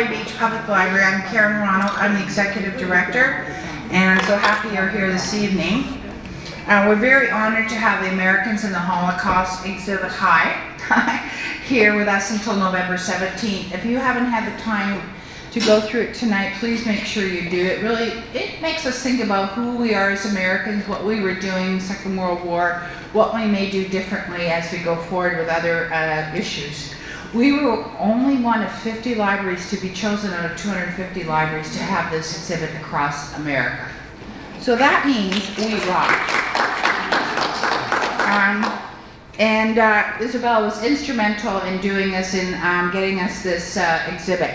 Delray Beach Public Library. I'm Karen Ronald. I'm the Executive Director, and I'm so happy you're here this evening. We're very honored to have the Americans in the Holocaust exhibit here with us until November 17th. If you haven't had the time to go through it tonight, please make sure you do. It makes us think about who we are as Americans, what we were doing Second World War, what we may do differently as we go forward with other issues. We were only one of 50 libraries to be chosen out of 250 libraries to have this exhibit across America. So that means we rock. Isabella was instrumental in doing this, in getting us this exhibit.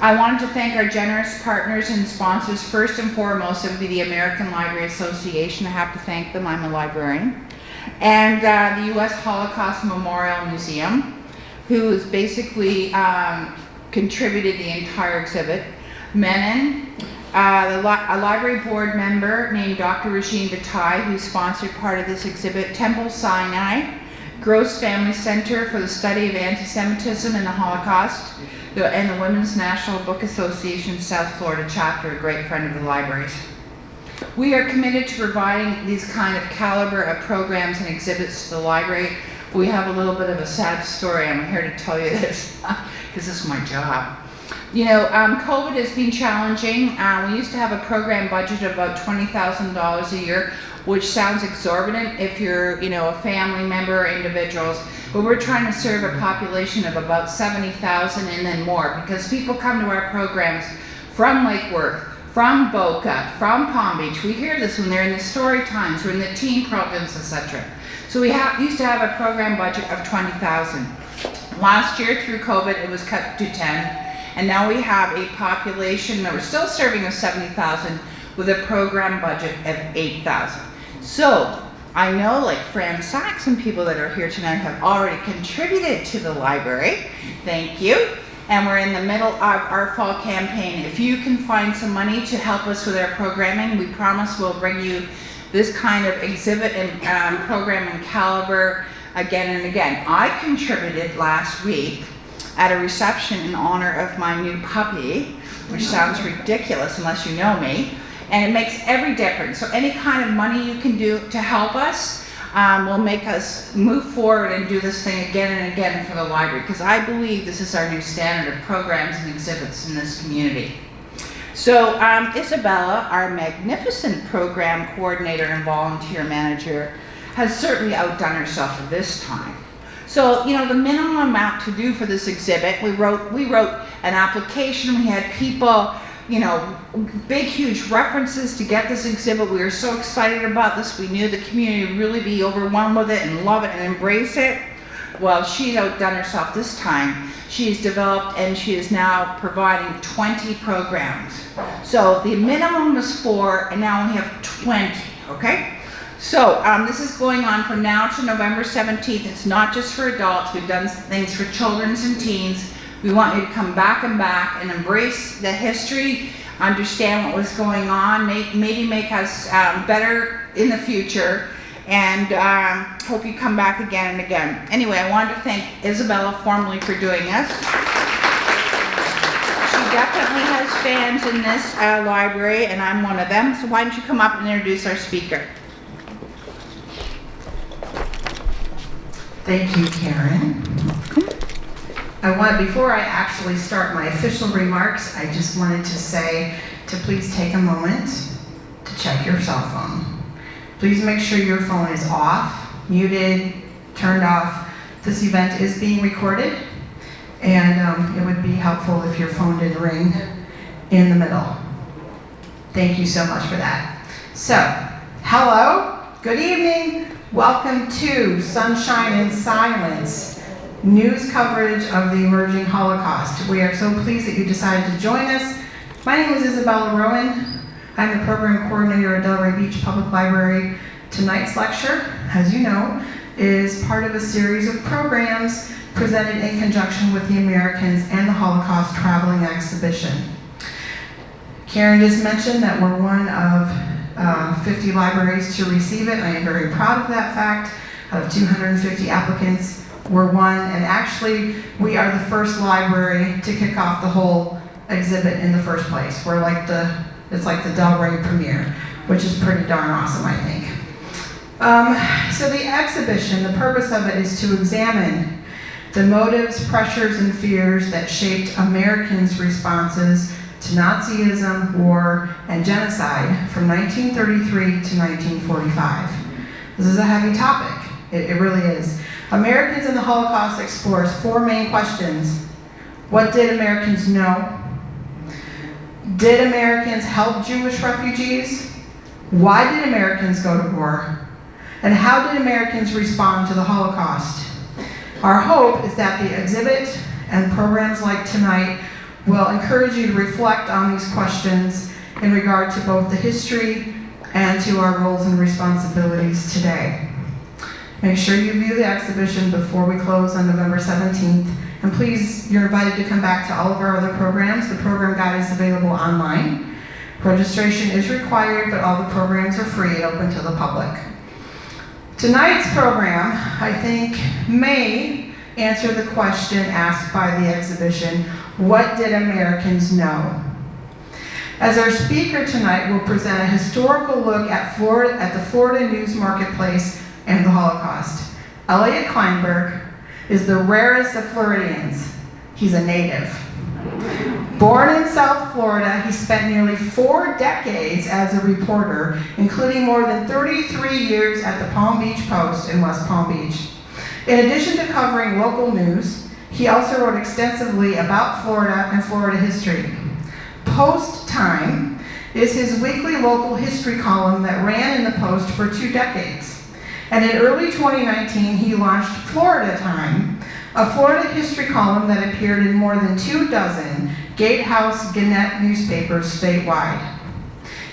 I wanted to thank our generous partners and sponsors. First and foremost, it would be the American Library Association. I have to thank them, I'm a librarian. And the U.S. Holocaust Memorial Museum, who has basically contributed the entire exhibit. Menon, a library board member named Dr. Regine Bataille, who sponsored part of this exhibit. Temple Sinai, Gross Family Center for the Study of Anti-Semitism and the Holocaust, and the Women's National Book Association South Florida chapter, a great friend of the libraries. We are committed to providing these kind of caliber of programs and exhibits to the library. We have a little bit of a sad story. I'm here to tell you this because this is my job. You know, COVID has been challenging. We used to have a program budget of about $20,000 a year, which sounds exorbitant if you're, a family member or individuals. But we're trying to serve a population of about 70,000 and then more, because people come to our programs from Lake Worth, from Boca, from Palm Beach. We hear this when they're in the story times, or in the teen programs, etc. So we used to have a program budget of $20,000. Last year, through COVID, it was cut to 10. And now we have a population that we're still serving of 70,000 with a program budget of 8,000. So I know, like Fran Sachs and people that are here tonight have already contributed to the library. Thank you. And we're in the middle of our fall campaign. If you can find some money to help us with our programming, we promise we'll bring you this kind of exhibit and program and caliber again and again. I contributed last week at a reception in honor of my new puppy, which sounds ridiculous unless you know me, and it makes every difference. So any kind of money you can do to help us will make us move forward and do this thing again and again for the library, because I believe this is our new standard of programs and exhibits in this community. So Isabella, our magnificent program coordinator and volunteer manager, has certainly outdone herself at this time. So, the minimum amount to do for this exhibit, we wrote an application. We had people, big, huge references to get this exhibit. We were so excited about this. We knew the community would really be overwhelmed with it and love it and embrace it. Well, she's outdone herself this time. She's developed and she is now providing 20 programs. So the minimum was 4, and now we have 20, okay? So this is going on from now to November 17th. It's not just for adults. We've done things for children and teens. We want you to come back and embrace the history, understand what was going on, maybe make us better in the future, and hope you come back again and again. Anyway, I wanted to thank Isabella formally for doing this. She definitely has fans in this library, and I'm one of them. So why don't you come up and introduce our speaker? Thank you, Karen. Before I actually start my official remarks, I just wanted to say to please take a moment to check your cell phone. Please make sure your phone is off, muted, turned off. This event is being recorded, and it would be helpful if your phone didn't ring in the middle. Thank you so much for that. So, hello, good evening. Welcome to Sunshine in Silence, news coverage of the emerging Holocaust. We are so pleased that you decided to join us. My name is Isabella Reuben. I'm the program coordinator at Delray Beach Public Library. Tonight's lecture, as you know, is part of a series of programs presented in conjunction with the Americans and the Holocaust Traveling Exhibition. Karen just mentioned that we're one of 50 libraries to receive it. I am very proud of that fact. Out of 250 applicants, we're one, and actually we are the first library to kick off the whole exhibit in the first place. It's like the Del Rey premiere, which is pretty darn awesome, I think. So the exhibition, the purpose of it is to examine the motives, pressures, and fears that shaped Americans' responses to Nazism, war, and genocide from 1933 to 1945. This is a heavy topic. It really is. Americans in the Holocaust explores four main questions. What did Americans know? Did Americans help Jewish refugees? Why did Americans go to war? And how did Americans respond to the Holocaust? Our hope is that the exhibit and programs like tonight will encourage you to reflect on these questions in regard to both the history and to our roles and responsibilities today. Make sure you view the exhibition before we close on November 17th. And please, you're invited to come back to all of our other programs. The program guide is available online. Registration is required, but all the programs are free and open to the public. Tonight's program, I think, may answer the question asked by the exhibition, what did Americans know? As our speaker tonight will present a historical look at the Florida news marketplace and the Holocaust. Eliot Kleinberg is the rarest of Floridians. He's a native. Born in South Florida, he spent nearly 4 decades as a reporter, including more than 33 years at the Palm Beach Post in West Palm Beach. In addition to covering local news, he also wrote extensively about Florida and Florida history. Post Time is his weekly local history column that ran in the Post for 2 decades. And in early 2019, he launched Florida Time, a Florida history column that appeared in more than 24 Gatehouse Gannett newspapers statewide.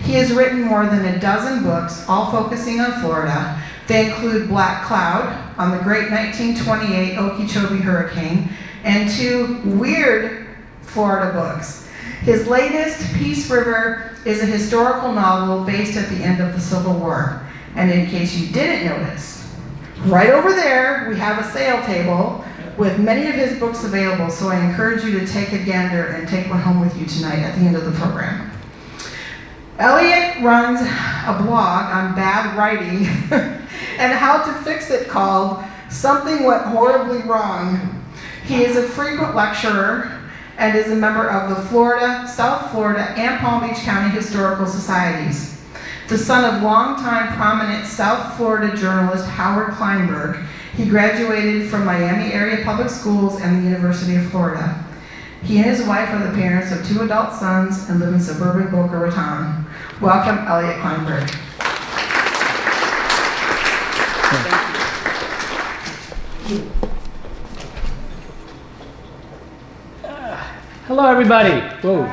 He has written more than 12 books, all focusing on Florida. They include Black Cloud on the great 1928 Okeechobee Hurricane and 2 weird Florida books. His latest, Peace River, is a historical novel based at the end of the Civil War. And in case you didn't notice, right over there we have a sale table with many of his books available, so I encourage you to take a gander and take one home with you tonight at the end of the program. Eliot runs a blog on bad writing and how to fix it called Something Went Horribly Wrong. He is a frequent lecturer and is a member of the Florida, South Florida, and Palm Beach County Historical Societies. The son of longtime prominent South Florida journalist Howard Kleinberg, he graduated from Miami area public schools and the University of Florida. He and his wife are the parents of 2 adult sons and live in suburban Boca Raton. Welcome, Eliot Kleinberg. Hello, everybody. Whoa.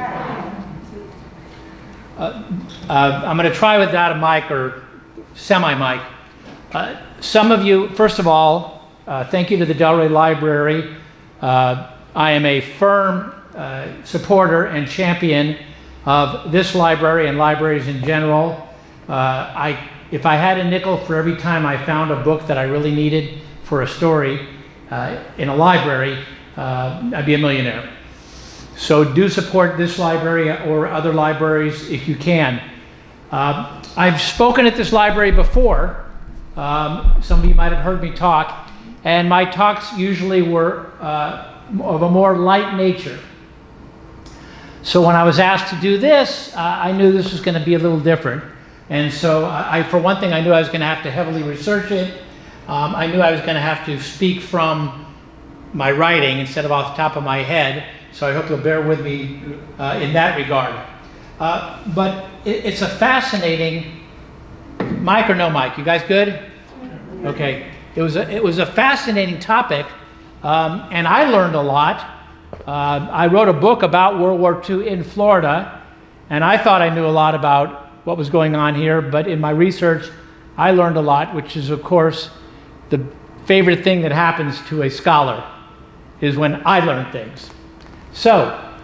I'm going to try without a mic or semi-mic. Some of you, first of all, thank you to the Del Rey Library. I am a firm supporter and champion of this library and libraries in general. If I had a nickel for every time I found a book that I really needed for a story in a library, I'd be a millionaire. So do support this library or other libraries if you can. I've spoken at this library before. Some of you might have heard me talk, and my talks usually were of a more light nature. So when I was asked to do this, I knew this was going to be a little different. And so for one thing, I knew I was going to have to heavily research it. I knew I was going to have to speak from my writing instead of off the top of my head. So I hope you'll bear with me in that regard. But it's a fascinating, mic or no mic? You guys good? Okay. It was a fascinating topic, and I learned a lot. I wrote a book about World War II in Florida, and I thought I knew a lot about what was going on here, but in my research, I learned a lot, which is, of course, the favorite thing that happens to a scholar, is when I learn things. So,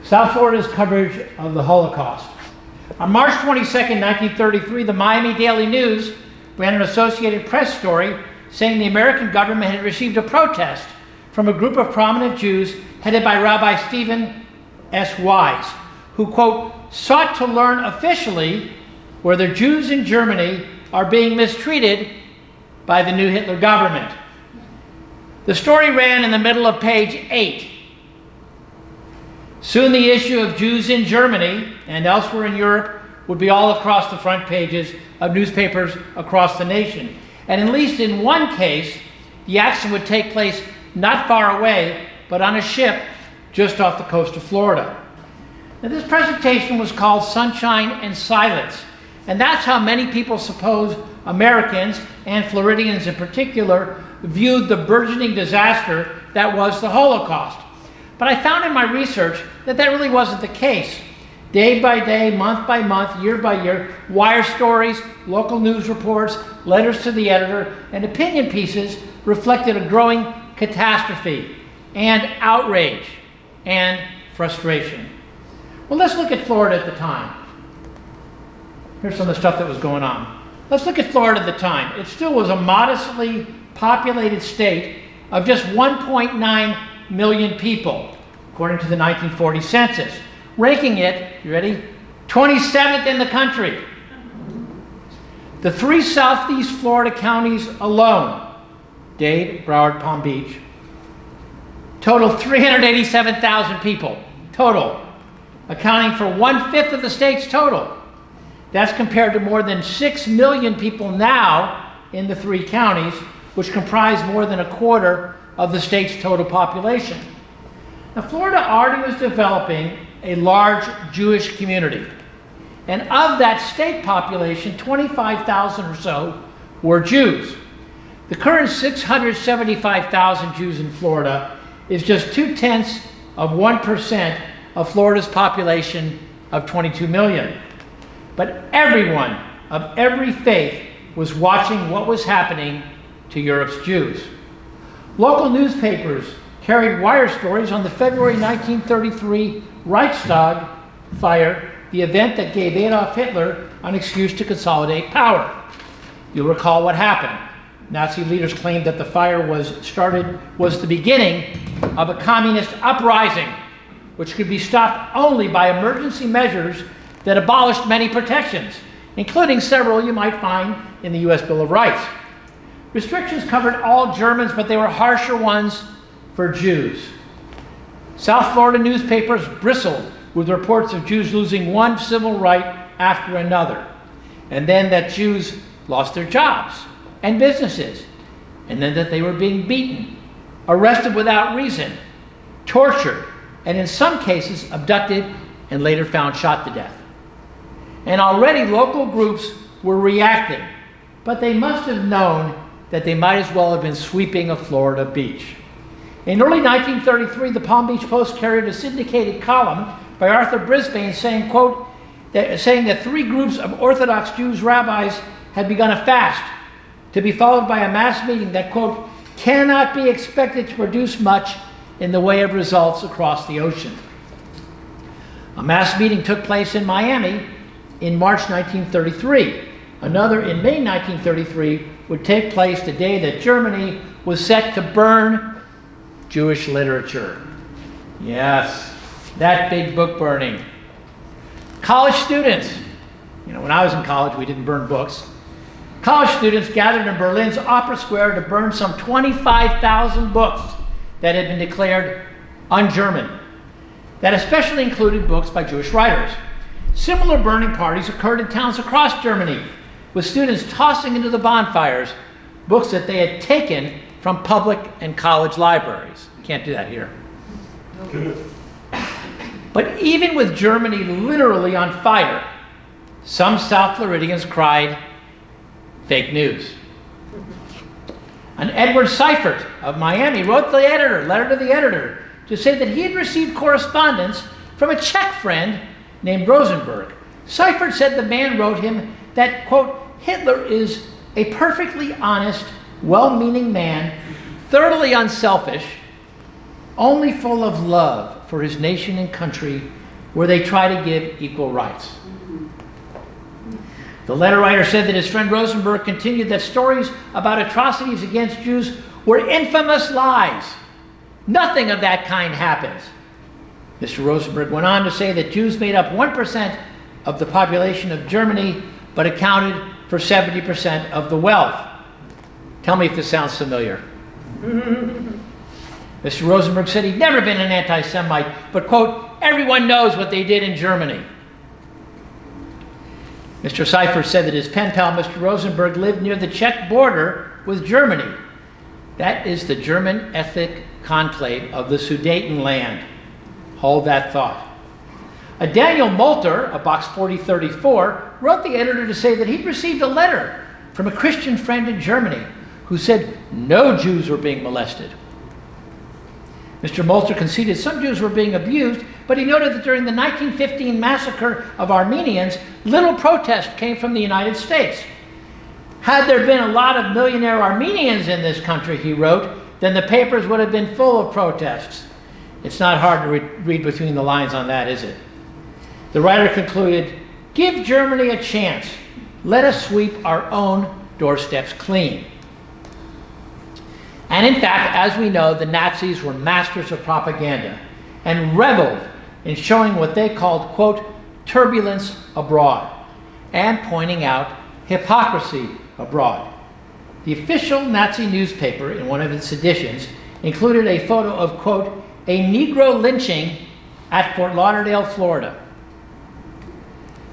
South Florida's coverage of the Holocaust. On March 22nd, 1933, the Miami Daily News ran an Associated Press story saying the American government had received a protest from a group of prominent Jews headed by Rabbi Stephen SYs, who, quote, sought to learn officially whether Jews in Germany are being mistreated by the new Hitler government. The story ran in the middle of page 8. Soon the issue of Jews in Germany and elsewhere in Europe would be all across the front pages of newspapers across the nation. And at least in one case, the action would take place not far away, but on a ship just off the coast of Florida. Now, this presentation was called Sunshine and Silence, and that's how many people suppose Americans, and Floridians in particular, viewed the burgeoning disaster that was the Holocaust. But I found in my research that that really wasn't the case. Day by day, month by month, year by year, wire stories, local news reports, letters to the editor, and opinion pieces reflected a growing catastrophe and outrage and frustration. Well, let's look at Florida at the time. Here's some of the stuff that was going on. Let's look at Florida at the time. It still was a modestly populated state of just 1.9 million people, according to the 1940 census, ranking it, you ready, 27th in the country. The 3 southeast Florida counties alone, Dade, Broward, Palm Beach, total 387,000 people, total, accounting for 1/5 of the state's total. That's compared to more than 6 million people now in the 3 counties, which comprise more than 1/4 of the state's total population. Now, Florida already was developing a large Jewish community. And of that state population, 25,000 or so were Jews. The current 675,000 Jews in Florida is just 0.2% of Florida's population of 22 million. But everyone of every faith was watching what was happening to Europe's Jews. Local newspapers carried wire stories on the February 1933 Reichstag Fire, the event that gave Adolf Hitler an excuse to consolidate power. You'll recall what happened. Nazi leaders claimed that the fire was the beginning of a communist uprising, which could be stopped only by emergency measures that abolished many protections, including several you might find in the U.S. Bill of Rights. Restrictions covered all Germans, but they were harsher ones for Jews. South Florida newspapers bristled with reports of Jews losing one civil right after another, and then that Jews lost their jobs and businesses, and then that they were being beaten, arrested without reason, tortured, and in some cases abducted and later found shot to death. And already local groups were reacting, but they must have known that they might as well have been sweeping a Florida beach. In early 1933, the Palm Beach Post carried a syndicated column by Arthur Brisbane saying, quote, saying that 3 groups of Orthodox Jews rabbis had begun a fast, to be followed by a mass meeting that, quote, cannot be expected to produce much in the way of results across the ocean. A mass meeting took place in Miami in March 1933. Another in May 1933 would take place the day that Germany was set to burn Jewish literature. Yes, that big book burning. College students, when I was in college, we didn't burn books. College students gathered in Berlin's Opera Square to burn some 25,000 books that had been declared un-German. That especially included books by Jewish writers. Similar burning parties occurred in towns across Germany, with students tossing into the bonfires books that they had taken from public and college libraries. Can't do that here. But even with Germany literally on fire, some South Floridians cried, fake news. And Edward Seifert of Miami wrote the letter to the editor, to say that he had received correspondence from a Czech friend named Rosenberg. Seifert said the man wrote him that, quote, Hitler is a perfectly honest, well-meaning man, thoroughly unselfish, only full of love for his nation and country, where they try to give equal rights. The letter writer said that his friend Rosenberg continued that stories about atrocities against Jews were infamous lies. Nothing of that kind happens. Mr. Rosenberg went on to say that Jews made up 1% of the population of Germany, but accounted for 70% of the wealth. Tell me if this sounds familiar. Mr. Rosenberg said he'd never been an anti-Semite, but, quote, everyone knows what they did in Germany. Mr. Seifert said that his pen pal, Mr. Rosenberg, lived near the Czech border with Germany. That is the German ethnic conclave of the Sudetenland. Hold that thought. Daniel Molter, of Box 4034, wrote the editor to say that he'd received a letter from a Christian friend in Germany who said no Jews were being molested. Mr. Molter conceded some Jews were being abused, but he noted that during the 1915 massacre of Armenians, little protest came from the United States. Had there been a lot of millionaire Armenians in this country, he wrote, then the papers would have been full of protests. It's not hard to read between the lines on that, is it? The writer concluded, give Germany a chance. Let us sweep our own doorsteps clean. And in fact, as we know, the Nazis were masters of propaganda and reveled in showing what they called, quote, turbulence abroad, and pointing out hypocrisy abroad. The official Nazi newspaper, in one of its editions, included a photo of, quote, a Negro lynching at Fort Lauderdale, Florida.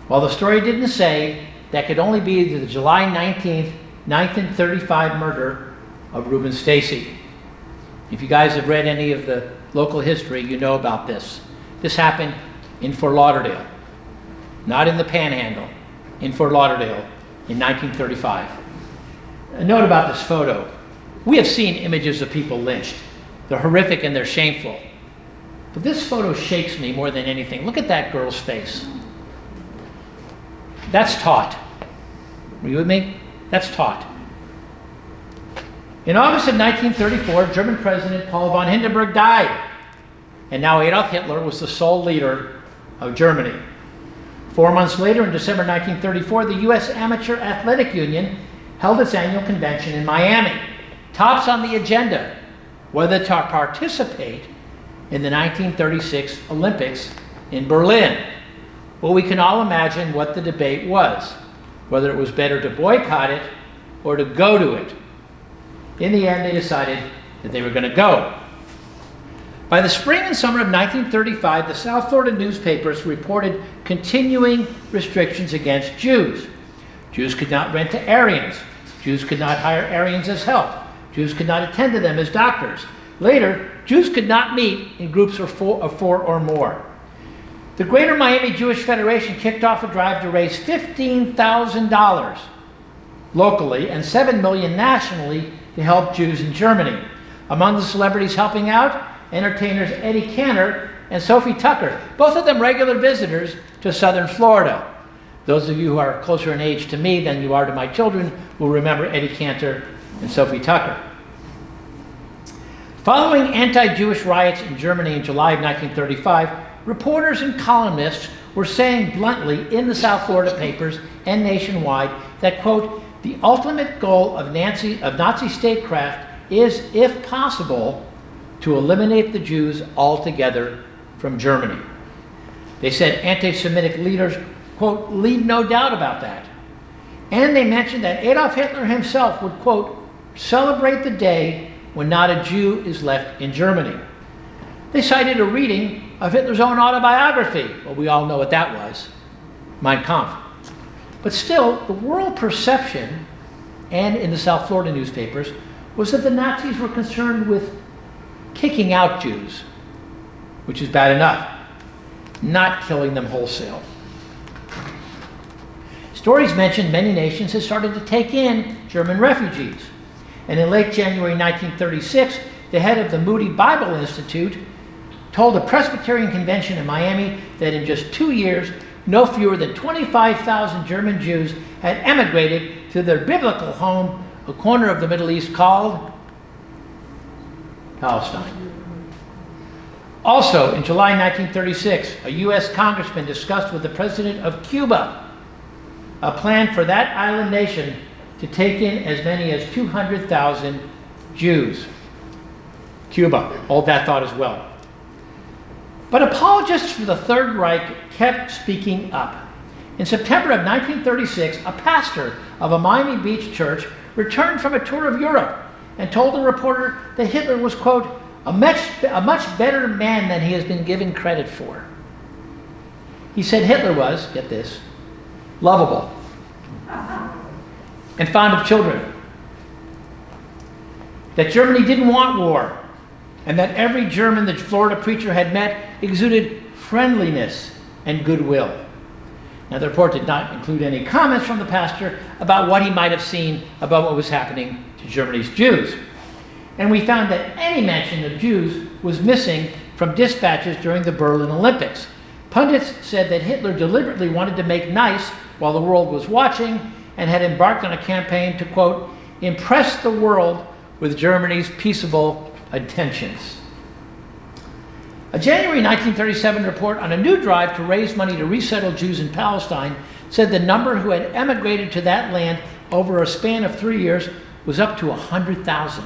While the story didn't say, that could only be the July 19th, 1935 murder of Reuben Stacy. If you guys have read any of the local history, you know about this. This happened in Fort Lauderdale, not in the Panhandle, in Fort Lauderdale in 1935. A note about this photo. We have seen images of people lynched. They're horrific and they're shameful. But this photo shakes me more than anything. Look at that girl's face. That's taught. Are you with me? That's taught. In August of 1934, German President Paul von Hindenburg died, and now Adolf Hitler was the sole leader of Germany. 4 months later, in December 1934, the U.S. Amateur Athletic Union held its annual convention in Miami. Tops on the agenda, whether to participate in the 1936 Olympics in Berlin. Well, we can all imagine what the debate was, whether it was better to boycott it or to go to it. In the end, they decided that they were going to go. By the spring and summer of 1935, the South Florida newspapers reported continuing restrictions against Jews. Jews could not rent to Aryans. Jews could not hire Aryans as help. Jews could not attend to them as doctors. Later, Jews could not meet in groups of four or more. The Greater Miami Jewish Federation kicked off a drive to raise $15,000 locally and $7 million nationally to help Jews in Germany. Among the celebrities helping out, entertainers Eddie Cantor and Sophie Tucker, both of them regular visitors to southern Florida. Those of you who are closer in age to me than you are to my children will remember Eddie Cantor and Sophie Tucker. Following anti-Jewish riots in Germany in July of 1935, reporters and columnists were saying bluntly in the South Florida papers and nationwide that, quote, the ultimate goal of Nazi statecraft is, if possible, to eliminate the Jews altogether from Germany. They said anti-Semitic leaders, quote, leave no doubt about that. And they mentioned that Adolf Hitler himself would, quote, celebrate the day when not a Jew is left in Germany. They cited a reading of Hitler's own autobiography. Well, we all know what that was, Mein Kampf. But still, the world perception, and in the South Florida newspapers, was that the Nazis were concerned with kicking out Jews, which is bad enough, not killing them wholesale. Stories mentioned many nations had started to take in German refugees. And in late January 1936, the head of the Moody Bible Institute told a Presbyterian convention in Miami that in just 2 years, no fewer than 25,000 German Jews had emigrated to their biblical home, a corner of the Middle East called Palestine. Also, in July 1936, a U.S. congressman discussed with the president of Cuba a plan for that island nation to take in as many as 200,000 Jews. Cuba, hold that thought as well. But apologists for the Third Reich kept speaking up. In September of 1936, a pastor of a Miami Beach church returned from a tour of Europe and told a reporter that Hitler was, quote, a much better man than he has been given credit for. He said Hitler was, get this, lovable and fond of children, that Germany didn't want war, and that every German the Florida preacher had met exuded friendliness and goodwill. Now, the report did not include any comments from the pastor about what he might have seen about what was happening to Germany's Jews. And we found that any mention of Jews was missing from dispatches during the Berlin Olympics. Pundits said that Hitler deliberately wanted to make nice while the world was watching and had embarked on a campaign to, quote, impress the world with Germany's peaceable intentions. A January 1937 report on a new drive to raise money to resettle Jews in Palestine said the number who had emigrated to that land over a span of 3 years was up to 100,000.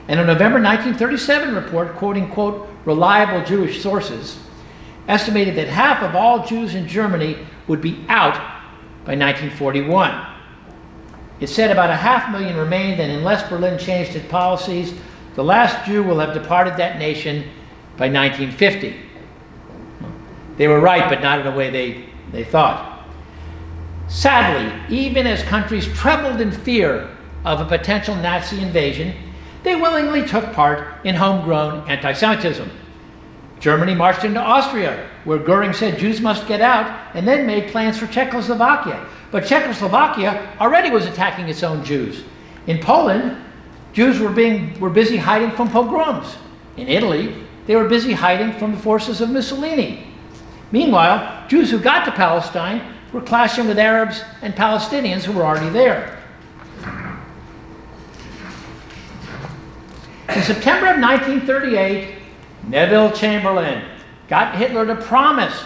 And a November 1937 report, quoting, quote, reliable Jewish sources, estimated that half of all Jews in Germany would be out by 1941. It said about 500,000 remained, and unless Berlin changed its policies, the last Jew will have departed that nation by 1950. They were right, but not in a way they thought. Sadly, even as countries trembled in fear of a potential Nazi invasion, they willingly took part in homegrown anti-Semitism. Germany marched into Austria, where Goering said Jews must get out, and then made plans for Czechoslovakia. But Czechoslovakia already was attacking its own Jews. In Poland, Jews were busy hiding from pogroms. In Italy, they were busy hiding from the forces of Mussolini. Meanwhile, Jews who got to Palestine were clashing with Arabs and Palestinians who were already there. In September of 1938, Neville Chamberlain got Hitler to promise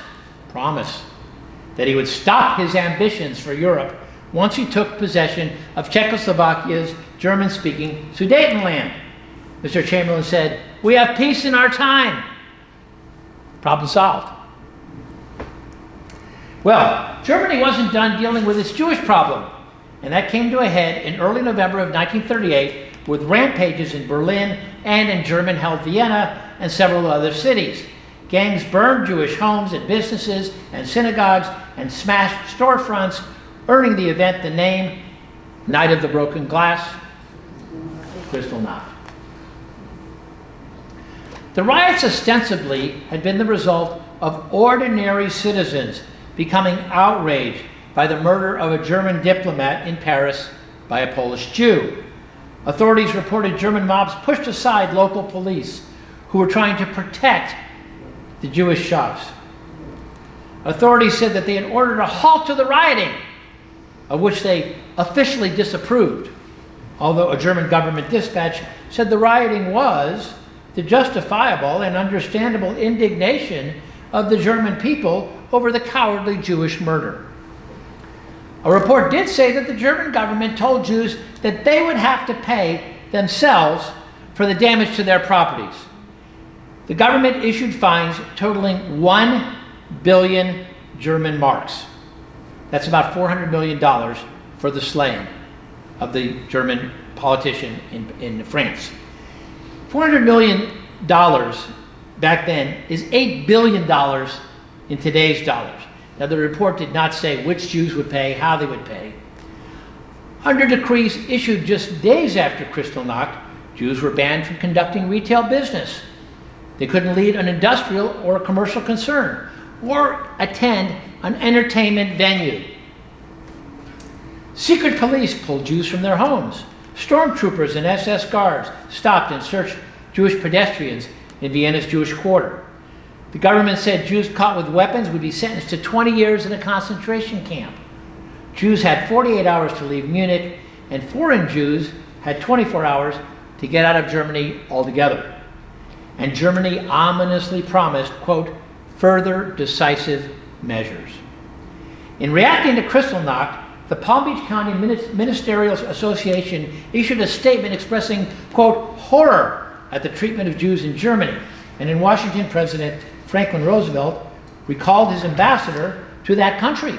that he would stop his ambitions for Europe once he took possession of Czechoslovakia's German-speaking Sudetenland. Mr. Chamberlain said, "We have peace in our time." Problem solved. Well, Germany wasn't done dealing with its Jewish problem, and that came to a head in early November of 1938 with rampages in Berlin and in German-held Vienna and several other cities. Gangs burned Jewish homes and businesses and synagogues and smashed storefronts, earning the event the name Night of the Broken Glass, Kristallnacht. The riots ostensibly had been the result of ordinary citizens becoming outraged by the murder of a German diplomat in Paris by a Polish Jew. Authorities reported German mobs pushed aside local police who were trying to protect the Jewish shops. Authorities said that they had ordered a halt to the rioting, of which they officially disapproved, although a German government dispatch said the rioting was the justifiable and understandable indignation of the German people over the cowardly Jewish murder. A report did say that the German government told Jews that they would have to pay themselves for the damage to their properties. The government issued fines totaling 1 billion German marks. That's about $400 million for the slaying of the German politician in France. $400 million back then is $8 billion in today's dollars. Now, the report did not say which Jews would pay, how they would pay. Under decrees issued just days after Kristallnacht, Jews were banned from conducting retail business. They couldn't lead an industrial or a commercial concern or attend an entertainment venue. Secret police pulled Jews from their homes. Stormtroopers and SS guards stopped and searched Jewish pedestrians in Vienna's Jewish quarter. The government said Jews caught with weapons would be sentenced to 20 years in a concentration camp. Jews had 48 hours to leave Munich, and foreign Jews had 24 hours to get out of Germany altogether. And Germany ominously promised, quote, further decisive measures. In reacting to Kristallnacht, the Palm Beach County Ministerial Association issued a statement expressing, quote, horror at the treatment of Jews in Germany. And in Washington, President Franklin Roosevelt recalled his ambassador to that country.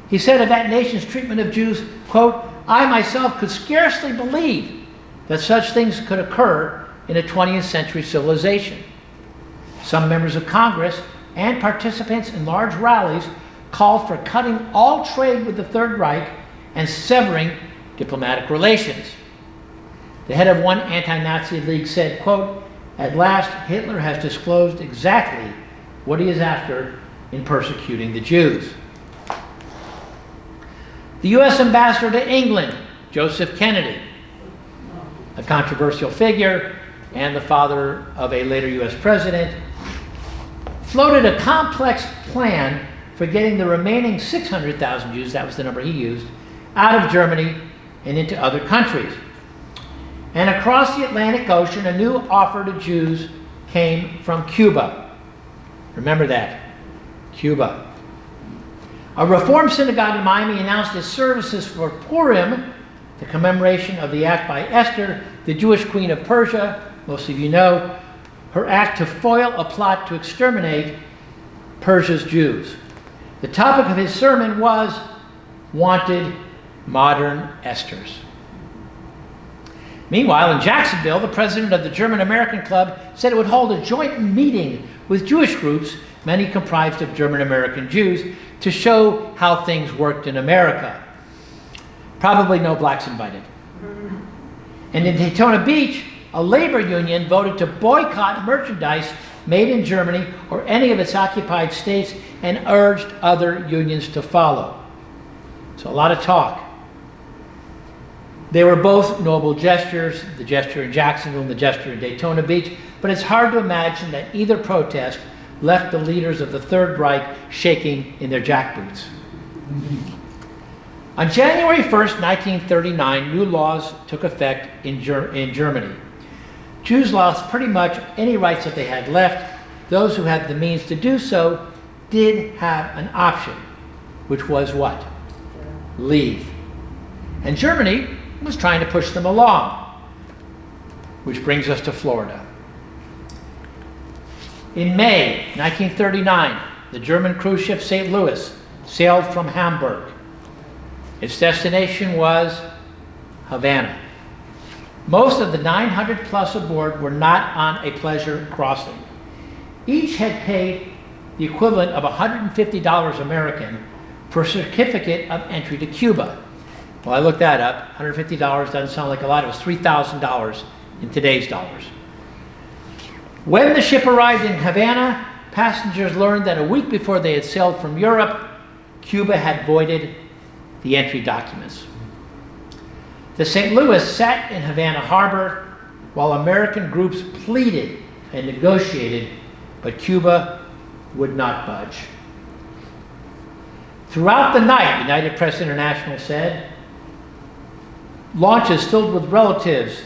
He said of that nation's treatment of Jews, quote, "I myself could scarcely believe that such things could occur in a 20th century civilization." Some members of Congress and participants in large rallies called for cutting all trade with the Third Reich and severing diplomatic relations. The head of one anti-Nazi league said, quote, "At last, Hitler has disclosed exactly what he is after in persecuting the Jews." The U.S. ambassador to England, Joseph Kennedy, a controversial figure and the father of a later U.S. president, floated a complex plan for getting the remaining 600,000 Jews, that was the number he used, out of Germany and into other countries. And across the Atlantic Ocean, a new offer to Jews came from Cuba. Remember that, Cuba. A Reform synagogue in Miami announced its services for Purim, the commemoration of the act by Esther, the Jewish queen of Persia. Most of you know her act to foil a plot to exterminate Persia's Jews. The topic of his sermon was Wanted Modern Esthers. Meanwhile, in Jacksonville, the president of the German American Club said it would hold a joint meeting with Jewish groups, many comprised of German American Jews, to show how things worked in America. Probably no blacks invited. And in Daytona Beach, a labor union voted to boycott merchandise made in Germany or any of its occupied states and urged other unions to follow. So a lot of talk. They were both noble gestures, the gesture in Jacksonville and the gesture in Daytona Beach, but it's hard to imagine that either protest left the leaders of the Third Reich shaking in their jackboots. On January 1st, 1939, new laws took effect in Germany. Jews lost pretty much any rights that they had left. Those who had the means to do so did have an option, which was what? Leave. And Germany was trying to push them along, which brings us to Florida. In May 1939, the German cruise ship St. Louis sailed from Hamburg. Its destination was Havana. Most of the 900 plus aboard were not on a pleasure crossing. Each had paid the equivalent of $150 American for a certificate of entry to Cuba. Well, I looked that up. $150 doesn't sound like a lot. It was $3,000 in today's dollars. When the ship arrived in Havana, passengers learned that a week before they had sailed from Europe, Cuba had voided the entry documents. The St. Louis sat in Havana Harbor while American groups pleaded and negotiated, but Cuba would not budge. Throughout the night, United Press International said, launches filled with relatives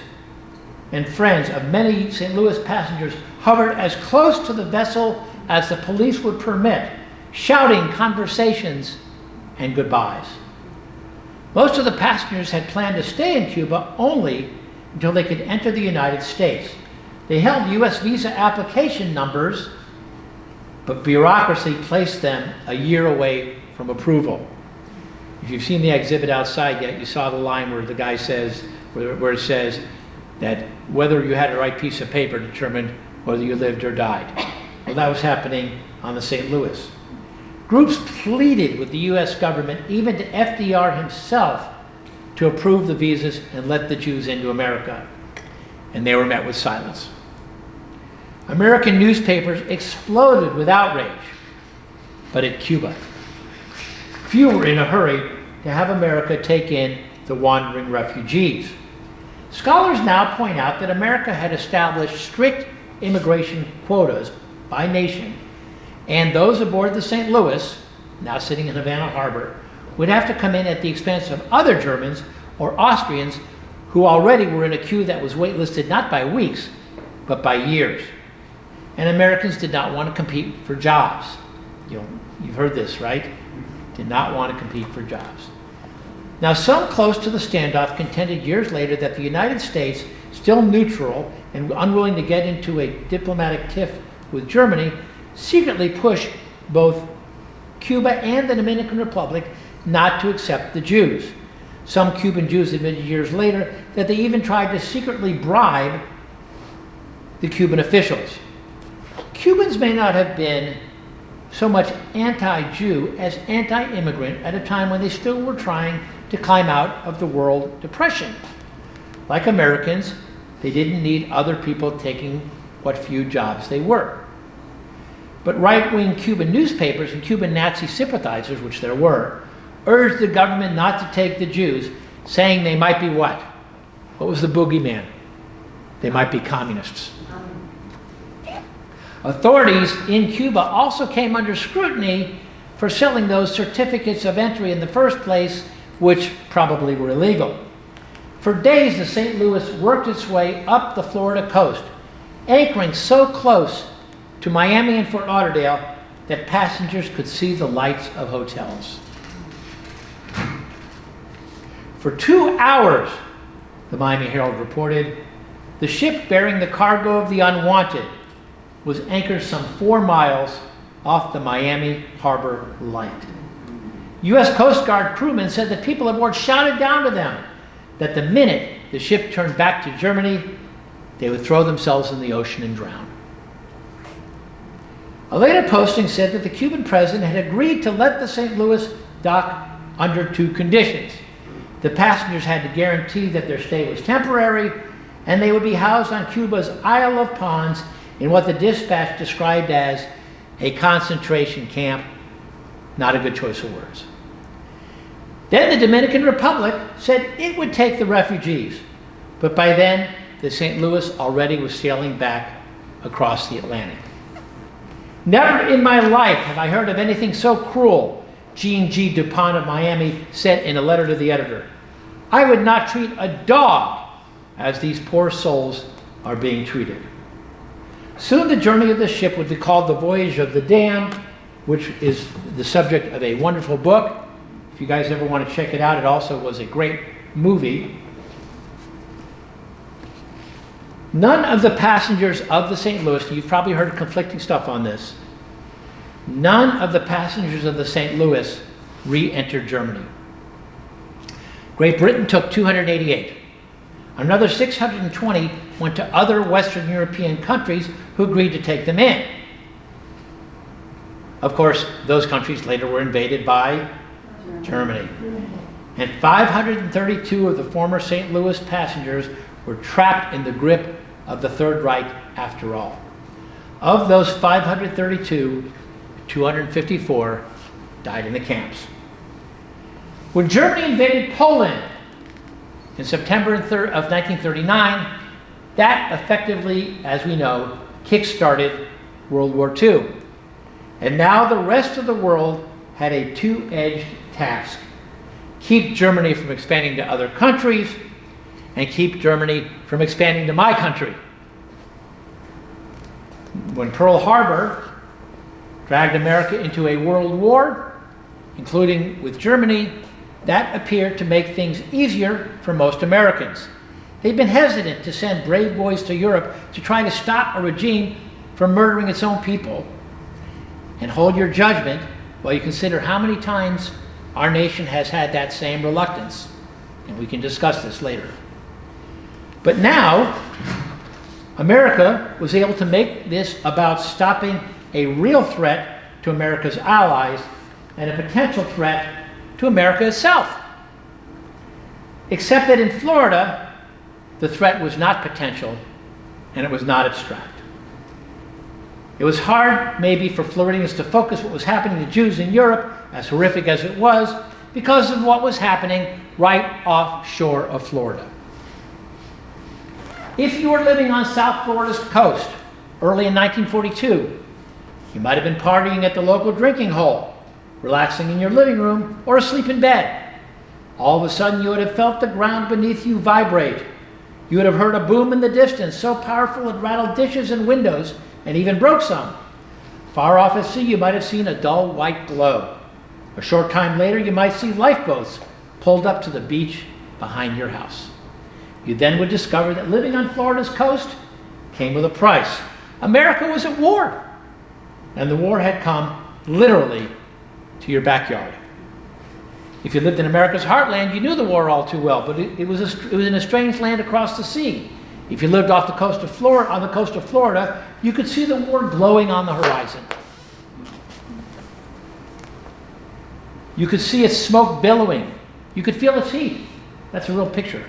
and friends of many St. Louis passengers hovered as close to the vessel as the police would permit, shouting conversations and goodbyes. Most of the passengers had planned to stay in Cuba only until they could enter the United States. They held U.S. visa application numbers, but bureaucracy placed them a year away from approval. If you've seen the exhibit outside yet, you saw the line where the guy says, where it says that whether you had the right piece of paper determined whether you lived or died. Well, that was happening on the St. Louis. Groups pleaded with the U.S. government, even to FDR himself, to approve the visas and let the Jews into America. And they were met with silence. American newspapers exploded with outrage, but at Cuba. Few were in a hurry to have America take in the wandering refugees. Scholars now point out that America had established strict immigration quotas by nation, and those aboard the St. Louis, now sitting in Havana Harbor, would have to come in at the expense of other Germans or Austrians who already were in a queue that was waitlisted not by weeks, but by years. And Americans did not want to compete for jobs. You've heard this, right? Did not want to compete for jobs. Now, some close to the standoff contended years later that the United States, still neutral and unwilling to get into a diplomatic tiff with Germany, secretly pushed both Cuba and the Dominican Republic not to accept the Jews. Some Cuban Jews admitted years later that they even tried to secretly bribe the Cuban officials. Cubans may not have been so much anti-Jew as anti-immigrant at a time when they still were trying to climb out of the world depression. Like Americans, they didn't need other people taking what few jobs they were. But right-wing Cuban newspapers and Cuban Nazi sympathizers, which there were, urged the government not to take the Jews, saying they might be what? What was the boogeyman? They might be communists. Authorities in Cuba also came under scrutiny for selling those certificates of entry in the first place, which probably were illegal. For days, the St. Louis worked its way up the Florida coast, anchoring so close to Miami and Fort Lauderdale that passengers could see the lights of hotels. For 2 hours, the Miami Herald reported, the ship bearing the cargo of the unwanted was anchored some 4 miles off the Miami Harbor Light. U.S. Coast Guard crewmen said that people aboard shouted down to them that the minute the ship turned back to Germany, they would throw themselves in the ocean and drown. A later posting said that the Cuban president had agreed to let the St. Louis dock under 2 conditions. The passengers had to guarantee that their stay was temporary, and they would be housed on Cuba's Isle of Ponds in what the dispatch described as a concentration camp. Not a good choice of words. Then the Dominican Republic said it would take the refugees, but by then the St. Louis already was sailing back across the Atlantic. Never in my life have I heard of anything so cruel, Jean G. DuPont of Miami said in a letter to the editor. I would not treat a dog as these poor souls are being treated. Soon the journey of the ship would be called The Voyage of the Damned, which is the subject of a wonderful book. If you guys ever want to check it out, it also was a great movie. None of the passengers of the St. Louis, you've probably heard conflicting stuff on this, none of the passengers of the St. Louis re-entered Germany. Great Britain took 288. Another 620 went to other Western European countries who agreed to take them in. Of course, those countries later were invaded by Germany. And 532 of the former St. Louis passengers were trapped in the grip of the Third Reich after all. Of those 532, 254 died in the camps. When Germany invaded Poland in September of 1939, that effectively, as we know, kick-started World War II. And now the rest of the world had a two-edged task. Keep Germany from expanding to other countries, and keep Germany from expanding to my country. When Pearl Harbor dragged America into a world war, including with Germany, that appeared to make things easier for most Americans. They'd been hesitant to send brave boys to Europe to try to stop a regime from murdering its own people. And hold your judgment while you consider how many times our nation has had that same reluctance. And we can discuss this later. But now, America was able to make this about stopping a real threat to America's allies and a potential threat to America itself. Except that in Florida, the threat was not potential and it was not abstract. It was hard, maybe, for Floridians to focus what was happening to Jews in Europe, as horrific as it was, because of what was happening right offshore of Florida. If you were living on South Florida's coast early in 1942, you might have been partying at the local drinking hole, relaxing in your living room, or asleep in bed. All of a sudden, you would have felt the ground beneath you vibrate. You would have heard a boom in the distance, so powerful it rattled dishes and windows, and even broke some. Far off at sea, you might have seen a dull white glow. A short time later, you might see lifeboats pulled up to the beach behind your house. You then would discover that living on Florida's coast came with a price. America was at war, and the war had come literally to your backyard. If you lived in America's heartland, you knew the war all too well, but it was in a strange land across the sea. If you lived off the coast of Florida, on the coast of Florida, you could see the war glowing on the horizon. You could see its smoke billowing. You could feel its heat. That's a real picture.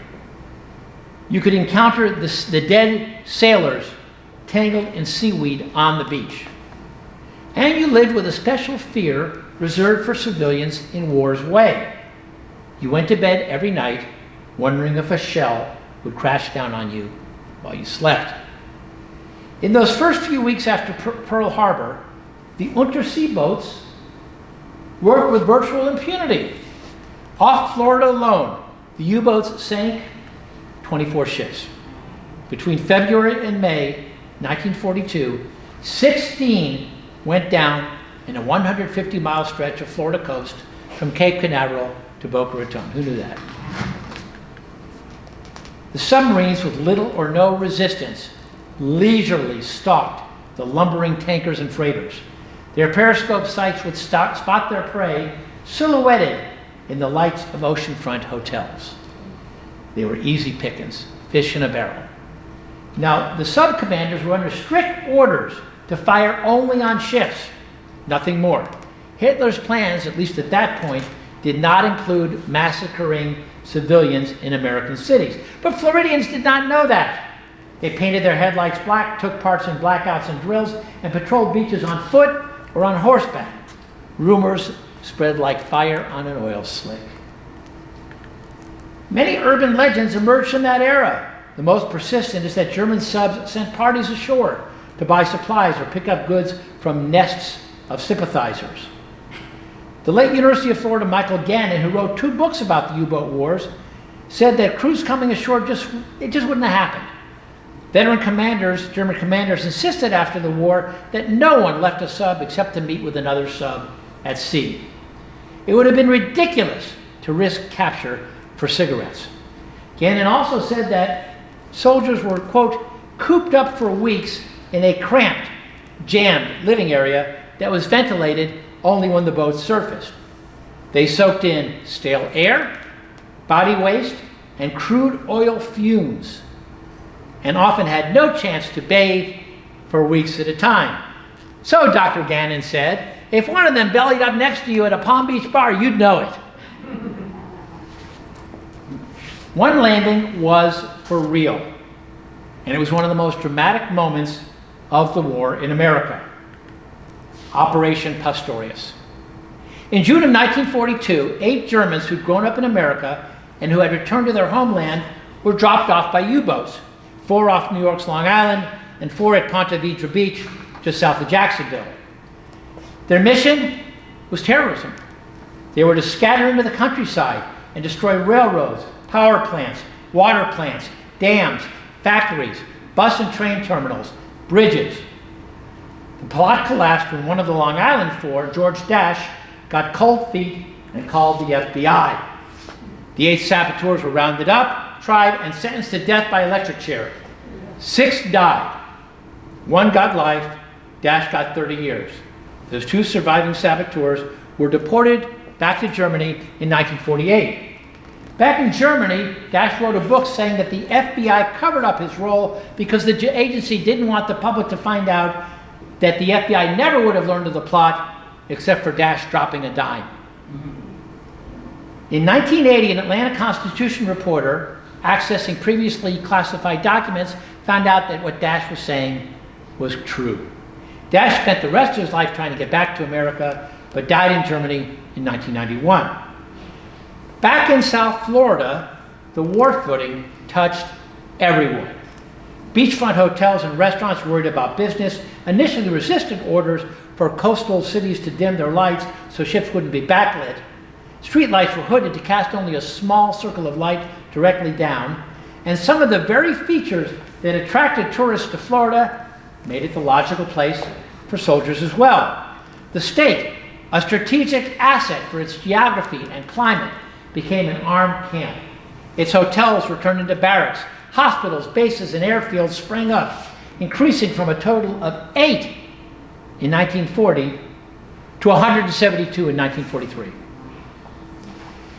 You could encounter the dead sailors tangled in seaweed on the beach. And you lived with a special fear reserved for civilians in war's way. You went to bed every night wondering if a shell would crash down on you while you slept. In those first few weeks after Pearl Harbor, the Untersee boats worked with virtual impunity. Off Florida alone, the U-boats sank 24 ships. Between February and May 1942, 16 went down in a 150-mile stretch of Florida coast from Cape Canaveral to Boca Raton. Who knew that? The submarines with little or no resistance leisurely stalked the lumbering tankers and freighters. Their periscope sights would spot their prey silhouetted in the lights of oceanfront hotels. They were easy pickings, fish in a barrel. Now, the sub-commanders were under strict orders to fire only on ships, nothing more. Hitler's plans, at least at that point, did not include massacring civilians in American cities. But Floridians did not know that. They painted their headlights black, took parts in blackouts and drills, and patrolled beaches on foot or on horseback. Rumors spread like fire on an oil slick. Many urban legends emerged from that era. The most persistent is that German subs sent parties ashore to buy supplies or pick up goods from nests of sympathizers. The late University of Florida Michael Gannon, who wrote 2 books about the U-boat wars, said that crews coming ashore just wouldn't have happened. Veteran commanders, German commanders, insisted after the war that no one left a sub except to meet with another sub at sea. It would have been ridiculous to risk capture for cigarettes. Gannon also said that soldiers were, quote, cooped up for weeks in a cramped, jammed living area that was ventilated only when the boats surfaced. They soaked in stale air, body waste, and crude oil fumes, and often had no chance to bathe for weeks at a time. So, Dr. Gannon said, if one of them bellied up next to you at a Palm Beach bar, you'd know it. One landing was for real, and it was one of the most dramatic moments of the war in America. Operation Pastorius. In June of 1942, 8 Germans who'd grown up in America and who had returned to their homeland were dropped off by U-boats, 4 off New York's Long Island and 4 at Ponte Vedra Beach, just south of Jacksonville. Their mission was terrorism. They were to scatter into the countryside and destroy railroads, power plants, water plants, dams, factories, bus and train terminals, bridges. The plot collapsed when one of the Long Island 4, George Dash, got cold feet and called the FBI. The 8 saboteurs were rounded up, tried, and sentenced to death by electric chair. 6 died. 1 got life. Dash got 30 years. Those 2 surviving saboteurs were deported back to Germany in 1948. Back in Germany, Dash wrote a book saying that the FBI covered up his role because the agency didn't want the public to find out that the FBI never would have learned of the plot except for Dash dropping a dime. In 1980, an Atlanta Constitution reporter accessing previously classified documents found out that what Dash was saying was true. Dash spent the rest of his life trying to get back to America, but died in Germany in 1991. Back in South Florida, the war footing touched everyone. Beachfront hotels and restaurants worried about business initially resisted orders for coastal cities to dim their lights so ships wouldn't be backlit. Street lights were hooded to cast only a small circle of light directly down, and some of the very features that attracted tourists to Florida made it the logical place for soldiers as well. The state, a strategic asset for its geography and climate, became an armed camp. Its hotels were turned into barracks. Hospitals, bases, and airfields sprang up, increasing from a total of 8 in 1940 to 172 in 1943.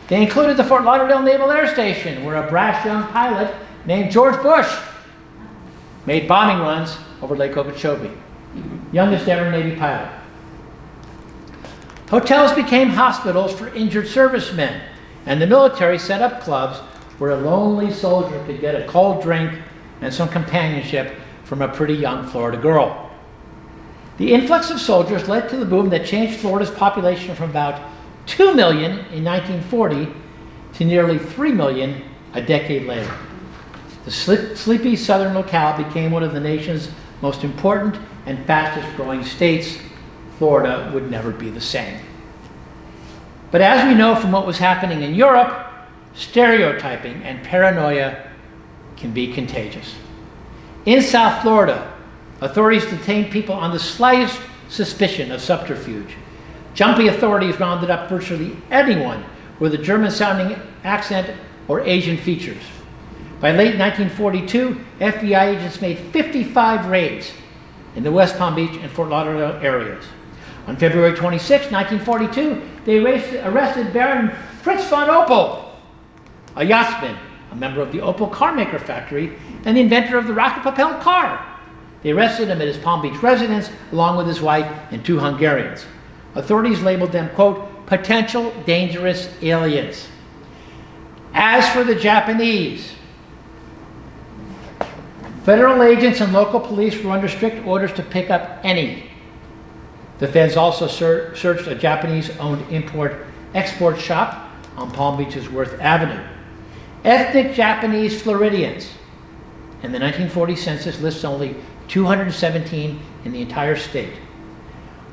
They included the Fort Lauderdale Naval Air Station, where a brash young pilot named George Bush made bombing runs over Lake Okeechobee. Youngest ever Navy pilot. Hotels became hospitals for injured servicemen, and the military set up clubs where a lonely soldier could get a cold drink and some companionship from a pretty young Florida girl. The influx of soldiers led to the boom that changed Florida's population from about 2 million in 1940 to nearly 3 million a decade later. The sleepy southern locale became one of the nation's most important and fastest growing states. Florida would never be the same. But as we know from what was happening in Europe, stereotyping and paranoia can be contagious. In South Florida, authorities detained people on the slightest suspicion of subterfuge. Jumpy authorities rounded up virtually anyone with a German-sounding accent or Asian features. By late 1942, FBI agents made 55 raids in the West Palm Beach and Fort Lauderdale areas. On February 26, 1942, they arrested Baron Fritz von Opel, a yachtsman, a member of the Opel carmaker factory, and the inventor of the rocket-propelled car. They arrested him at his Palm Beach residence, along with his wife and 2 Hungarians. Authorities labeled them, quote, potential dangerous aliens. As for the Japanese, federal agents and local police were under strict orders to pick up any. The feds also searched a Japanese-owned import-export shop on Palm Beach's Worth Avenue. Ethnic Japanese Floridians, and the 1940 census lists only 217 in the entire state,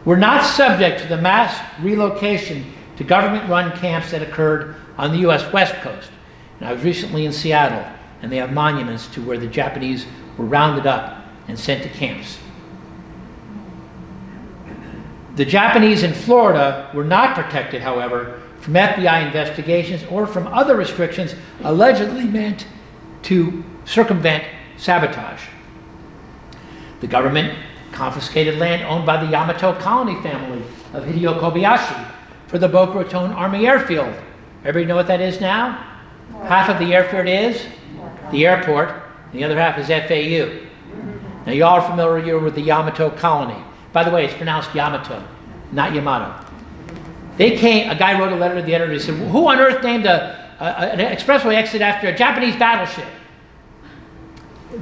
were not subject to the mass relocation to government-run camps that occurred on the U.S. West Coast. And I was recently in Seattle, and they have monuments to where the Japanese were rounded up and sent to camps. The Japanese in Florida were not protected, however, from FBI investigations or from other restrictions allegedly meant to circumvent sabotage. The government confiscated land owned by the Yamato Colony family of Hideo Kobayashi for the Boca Raton Army Airfield. Everybody know what that is now? Half of the airfield is the airport, and the other half is FAU. Now you all are familiar with the Yamato Colony. By the way, it's pronounced Yamato, not Yamato. A guy wrote a letter to the editor. He said, who on earth named an expressway exit after a Japanese battleship?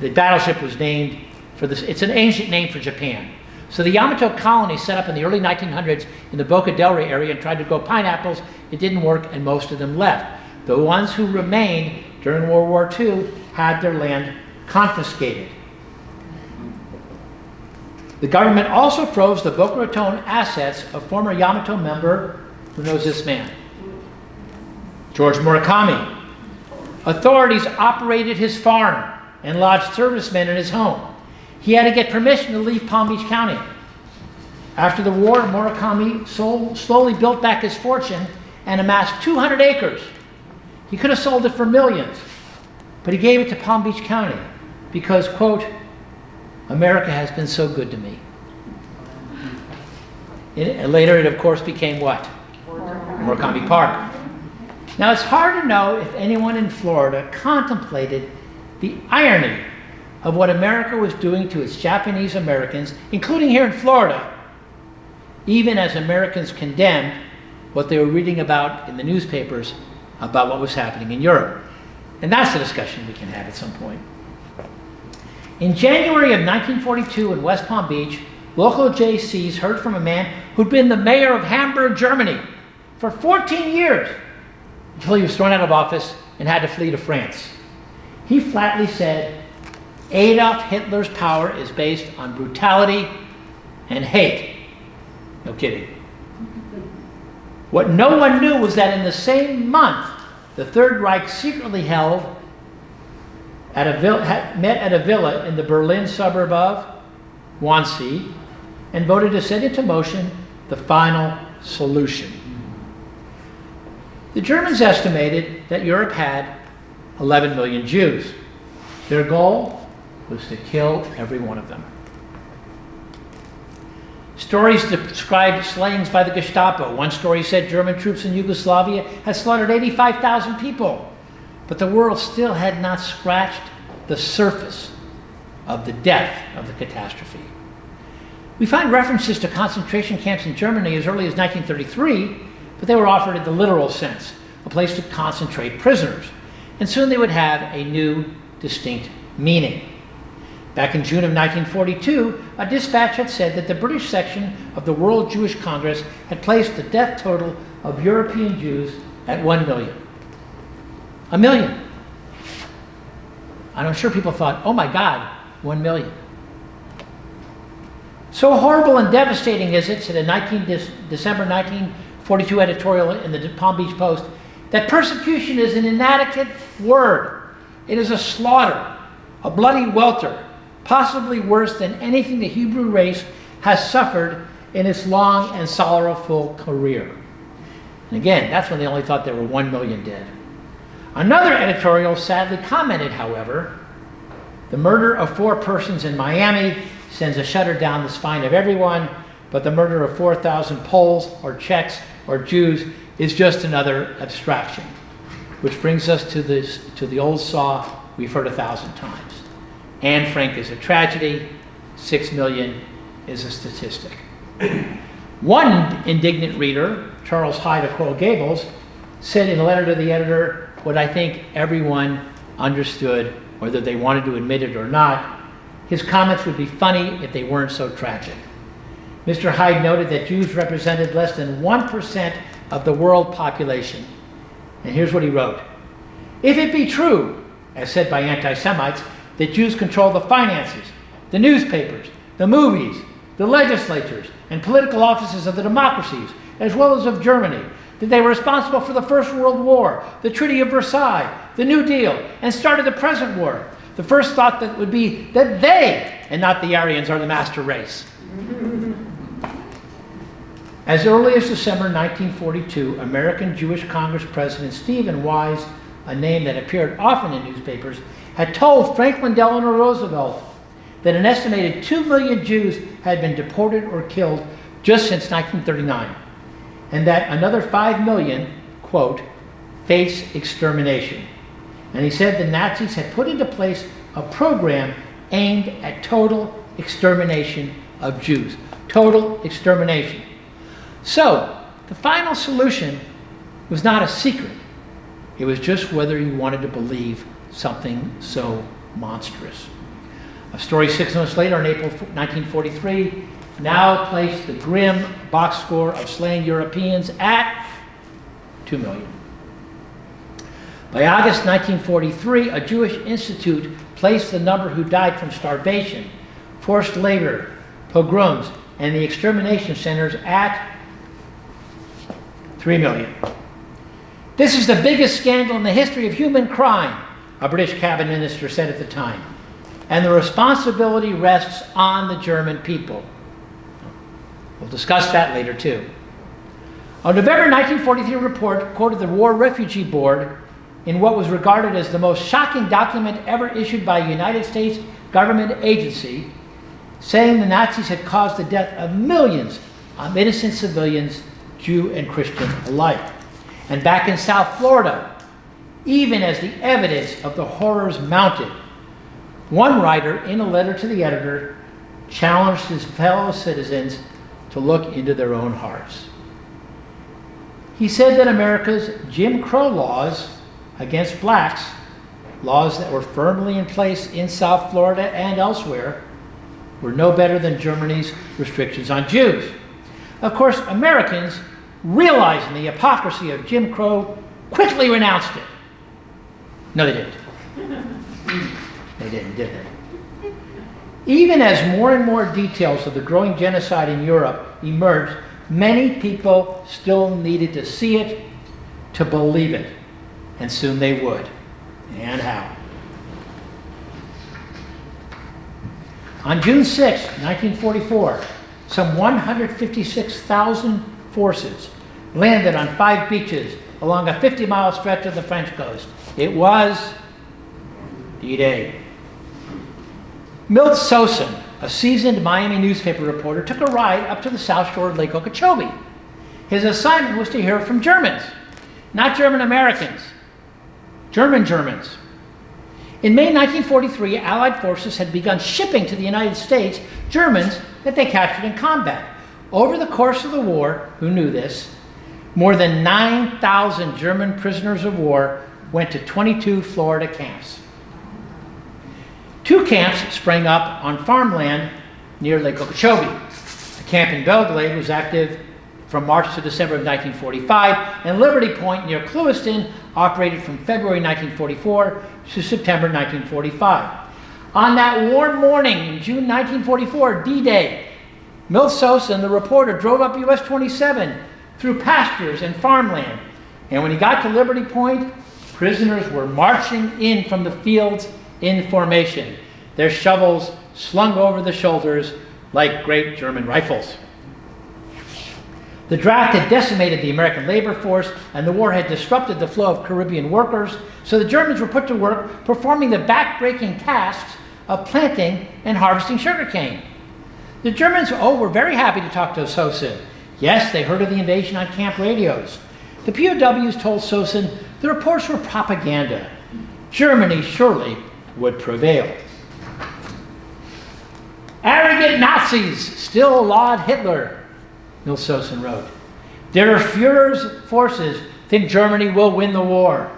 The battleship was named for this. It's an ancient name for Japan. So the Yamato Colony set up in the early 1900s in the Boca del Rey area and tried to grow pineapples. It didn't work, and most of them left. The ones who remained during World War II had their land confiscated. The government also froze the Boca Raton assets of former Yamato member, who knows this man? George Murakami. Authorities operated his farm and lodged servicemen in his home. He had to get permission to leave Palm Beach County. After the war, Murakami slowly built back his fortune and amassed 200 acres. He could have sold it for millions, but he gave it to Palm Beach County because, quote, America has been so good to me. Later, it of course became what? Murakami Park. Now, it's hard to know if anyone in Florida contemplated the irony of what America was doing to its Japanese Americans, including here in Florida, even as Americans condemned what they were reading about in the newspapers about what was happening in Europe. And that's a discussion we can have at some point. In January of 1942 in West Palm Beach, local JCs heard from a man who'd been the mayor of Hamburg, Germany for 14 years until he was thrown out of office and had to flee to France. He flatly said, Adolf Hitler's power is based on brutality and hate. No kidding. What no one knew was that in the same month, the Third Reich secretly met at a villa in the Berlin suburb of Wannsee and voted to set into motion the final solution. The Germans estimated that Europe had 11 million Jews. Their goal was to kill every one of them. Stories described slayings by the Gestapo. One story said German troops in Yugoslavia had slaughtered 85,000 people. But the world still had not scratched the surface of the death of the catastrophe. We find references to concentration camps in Germany as early as 1933, but they were offered in the literal sense, a place to concentrate prisoners. And soon they would have a new, distinct meaning. Back in June of 1942, a dispatch had said that the British section of the World Jewish Congress had placed the death total of European Jews at 1 million. 1 million. And I'm sure people thought, oh my God, 1 million. So horrible and devastating is it, said a December 1942 editorial in the Palm Beach Post, that persecution is an inadequate word. It is a slaughter, a bloody welter, possibly worse than anything the Hebrew race has suffered in its long and sorrowful career. And again, that's when they only thought there were 1 million dead. Another editorial sadly commented, however, the murder of 4 persons in Miami sends a shudder down the spine of everyone, but the murder of 4,000 Poles or Czechs or Jews is just another abstraction. Which brings us to the old saw we've heard 1,000 times. Anne Frank is a tragedy, 6 million is a statistic. One indignant reader, Charles Hyde of Coral Gables, said in a letter to the editor what I think everyone understood, whether they wanted to admit it or not. His comments would be funny if they weren't so tragic. Mr. Hyde noted that Jews represented less than 1% of the world population. And here's what he wrote. If it be true, as said by anti-Semites, that Jews control the finances, the newspapers, the movies, the legislatures, and political offices of the democracies, as well as of Germany, that they were responsible for the First World War, the Treaty of Versailles, the New Deal, and started the present war, the first thought that would be that they, and not the Aryans, are the master race. As early as December 1942, American Jewish Congress President Stephen Wise, a name that appeared often in newspapers, had told Franklin Delano Roosevelt that an estimated 2 million Jews had been deported or killed just since 1939, and that another 5 million, quote, face extermination. And he said the Nazis had put into place a program aimed at total extermination of Jews. Total extermination. So, the final solution was not a secret. It was just whether you wanted to believe something so monstrous. A story 6 months later, in April 1943, now placed the grim box score of slain Europeans at 2 million. By August 1943, a Jewish institute placed the number who died from starvation, forced labor, pogroms, and the extermination centers at 3 million. This is the biggest scandal in the history of human crime, a British cabinet minister said at the time. And the responsibility rests on the German people. We'll discuss that later too. A November 1943 report quoted the War Refugee Board in what was regarded as the most shocking document ever issued by a United States government agency, saying the Nazis had caused the death of millions of innocent civilians, Jew and Christian alike. And back in South Florida, even as the evidence of the horrors mounted, one writer, in a letter to the editor, challenged his fellow citizens to look into their own hearts. He said that America's Jim Crow laws against blacks, laws that were firmly in place in South Florida and elsewhere, were no better than Germany's restrictions on Jews. Of course, Americans, realizing the hypocrisy of Jim Crow, quickly renounced it. No, they didn't. They didn't, did they? Even as more and more details of the growing genocide in Europe emerged, many people still needed to see it, to believe it. And soon they would. And how? On June 6, 1944, some 156,000 forces landed on 5 beaches along a 50-mile stretch of the French coast. It was D-Day. Milt Sosin, a seasoned Miami newspaper reporter, took a ride up to the south shore of Lake Okeechobee. His assignment was to hear from Germans, not German Americans, German Germans. In May 1943, Allied forces had begun shipping to the United States Germans that they captured in combat. Over the course of the war, who knew this, more than 9,000 German prisoners of war went to 22 Florida camps. 2 camps sprang up on farmland near Lake Okeechobee. The camp in Belglade was active from March to December of 1945, and Liberty Point near Clewiston operated from February 1944 to September 1945. On that warm morning in June 1944, D-Day, Milt Sosin, the reporter, drove up US 27 through pastures and farmland, and when he got to Liberty Point, prisoners were marching in from the fields in formation, their shovels slung over the shoulders like great German rifles. The draft had decimated the American labor force, and the war had disrupted the flow of Caribbean workers, so the Germans were put to work performing the back-breaking tasks of planting and harvesting sugarcane. The Germans, were very happy to talk to Sosin. Yes, they heard of the invasion on camp radios. The POWs told Sosin the reports were propaganda. Germany surely would prevail. Arrogant Nazis still laud Hitler, Milt Sosin wrote. Der Führer's forces think Germany will win the war.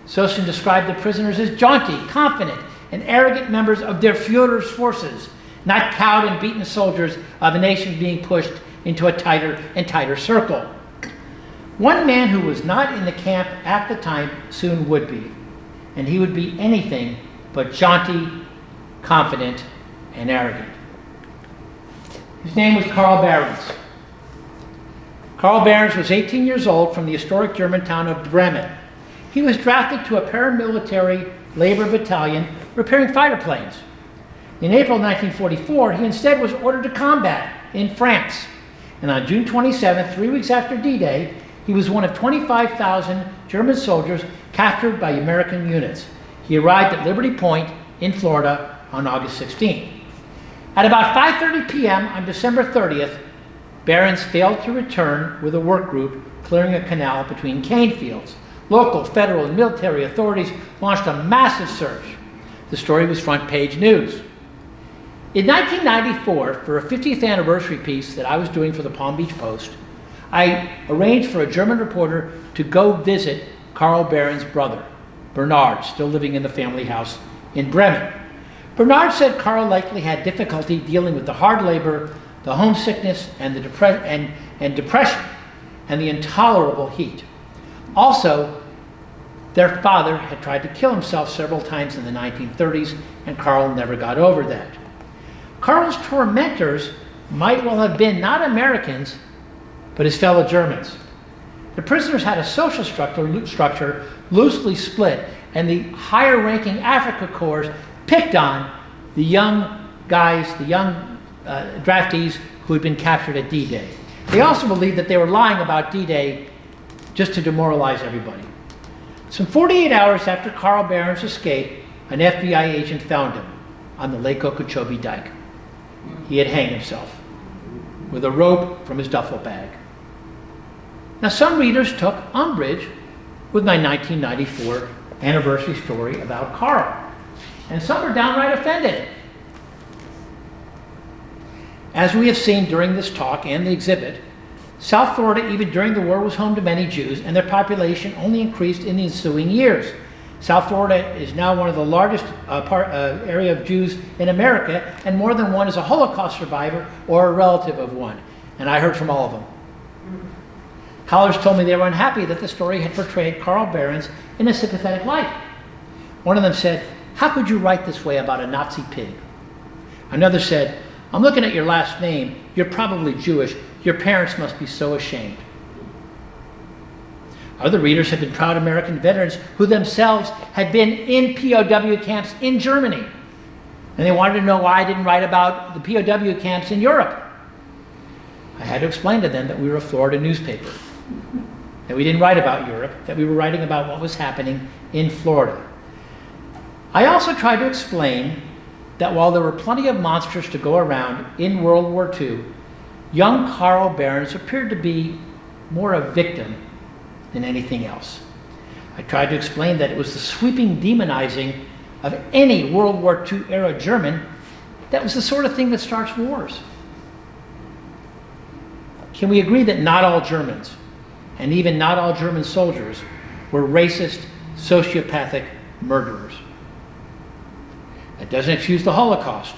Sosin described the prisoners as jaunty, confident, and arrogant members of Der Führer's forces, not cowed and beaten soldiers of a nation being pushed into a tighter and tighter circle. One man who was not in the camp at the time soon would be, and he would be anything but jaunty, confident, and arrogant. His name was Karl Barrons. Karl Barrons was 18 years old from the historic German town of Bremen. He was drafted to a paramilitary labor battalion repairing fighter planes. In April 1944, he instead was ordered to combat in France. And on June 27th, 3 weeks after D-Day, he was one of 25,000 German soldiers captured by American units. He arrived at Liberty Point in Florida on August 16th. At about 5:30 p.m. on December 30th, Barrons failed to return with a work group clearing a canal between cane fields. Local, federal, and military authorities launched a massive search. The story was front page news. In 1994, for a 50th anniversary piece that I was doing for the Palm Beach Post, I arranged for a German reporter to go visit Karl Barrons' brother, Bernard, still living in the family house in Bremen. Bernard said Karl likely had difficulty dealing with the hard labor, the homesickness, and the depression, and the intolerable heat. Also, their father had tried to kill himself several times in the 1930s, and Karl never got over that. Karl's tormentors might well have been not Americans, but his fellow Germans. The prisoners had a social structure loosely split, and the higher-ranking Africa Corps picked on the young guys, the young draftees who had been captured at D-Day. They also believed that they were lying about D-Day just to demoralize everybody. Some 48 hours after Karl Barrons' escape, an FBI agent found him on the Lake Okeechobee dike. He had hanged himself with a rope from his duffel bag. Now, some readers took umbrage with my 1994 anniversary story about Karl, and some were downright offended. As we have seen during this talk and the exhibit, South Florida, even during the war, was home to many Jews, and their population only increased in the ensuing years. South Florida is now one of the largest area of Jews in America, and more than one is a Holocaust survivor or a relative of one. And I heard from all of them. Callers told me they were unhappy that the story had portrayed Karl Barrons in a sympathetic light. One of them said, "How could you write this way about a Nazi pig?" Another said, "I'm looking at your last name. You're probably Jewish. Your parents must be so ashamed." Other readers had been proud American veterans who themselves had been in POW camps in Germany. And they wanted to know why I didn't write about the POW camps in Europe. I had to explain to them that we were a Florida newspaper. that we didn't write about Europe, that we were writing about what was happening in Florida. I also tried to explain that while there were plenty of monsters to go around in World War II, young Carl Barrons appeared to be more a victim than anything else. I tried to explain that it was the sweeping demonizing of any World War II era German that was the sort of thing that starts wars. Can we agree that not all Germans, and even not all German soldiers, were racist, sociopathic murderers? That doesn't excuse the Holocaust,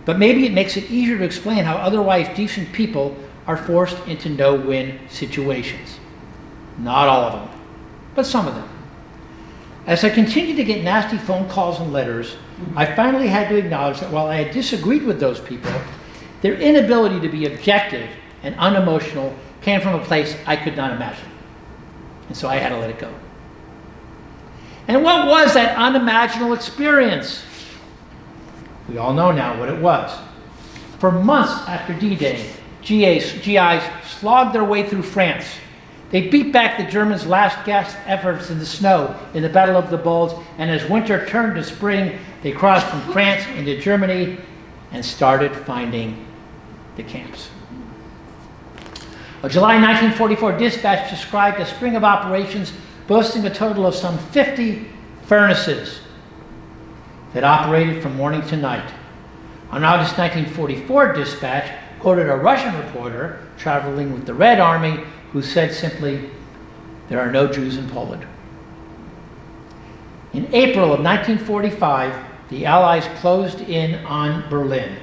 but maybe it makes it easier to explain how otherwise decent people are forced into no-win situations. Not all of them, but some of them. As I continued to get nasty phone calls and letters, I finally had to acknowledge that while I had disagreed with those people, their inability to be objective and unemotional came from a place I could not imagine. And so I had to let it go. And what was that unimaginable experience? We all know now what it was. For months after D-Day, GIs slogged their way through France. They beat back the Germans' last gasp efforts in the snow in the Battle of the Bulge, and as winter turned to spring, they crossed from France into Germany and started finding the camps. A July 1944 dispatch described a string of operations boasting a total of some 50 furnaces that operated from morning to night. An August 1944 dispatch quoted a Russian reporter traveling with the Red Army who said simply, "There are no Jews in Poland." In April of 1945, the Allies closed in on Berlin.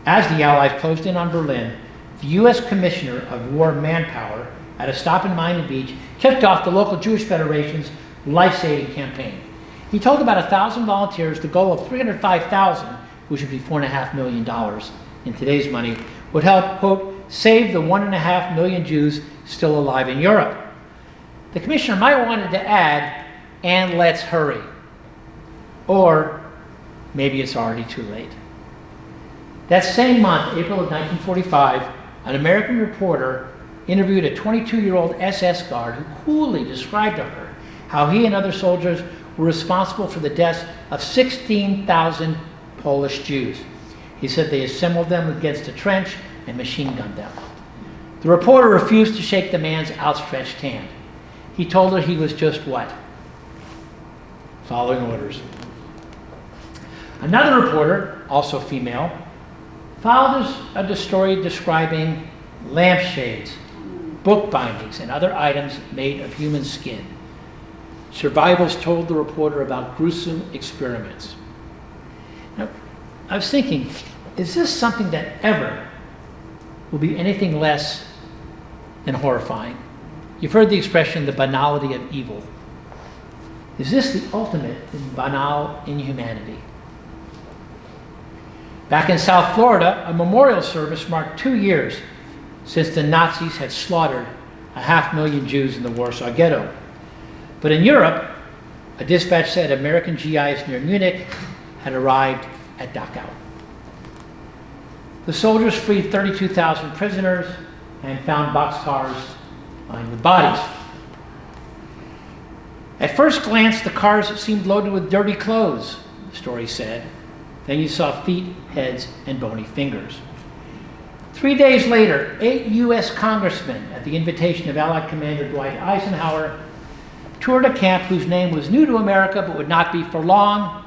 As the Allies closed in on Berlin, the U.S. Commissioner of War Manpower at a stop in Miami Beach kicked off the local Jewish Federation's life-saving campaign. He told about 1,000 volunteers the goal of 305,000, which would be $4.5 million in today's money, would help, quote, save the 1.5 million Jews still alive in Europe. The commissioner might have wanted to add, and let's hurry. Or maybe it's already too late. That same month, April of 1945, an American reporter interviewed a 22-year-old SS guard who coolly described to her how he and other soldiers were responsible for the deaths of 16,000 Polish Jews. He said they assembled them against a trench and machine gunned them. The reporter refused to shake the man's outstretched hand. He told her he was just what? Following orders. Another reporter, also female, followed a story describing lampshades, book bindings, and other items made of human skin. Survivors told the reporter about gruesome experiments. Now, I was thinking, is this something that ever will be anything less than horrifying? You've heard the expression, the banality of evil. Is this the ultimate in banal inhumanity? Back in South Florida, a memorial service marked 2 years since the Nazis had slaughtered 500,000 Jews in the Warsaw Ghetto. But in Europe, a dispatch said American GIs near Munich had arrived at Dachau. The soldiers freed 32,000 prisoners and found boxcars lined with bodies. At first glance, the cars seemed loaded with dirty clothes, the story said. Then you saw feet, heads, and bony fingers. 3 days later, 8 U.S. congressmen, at the invitation of Allied Commander Dwight Eisenhower, toured a camp whose name was new to America but would not be for long,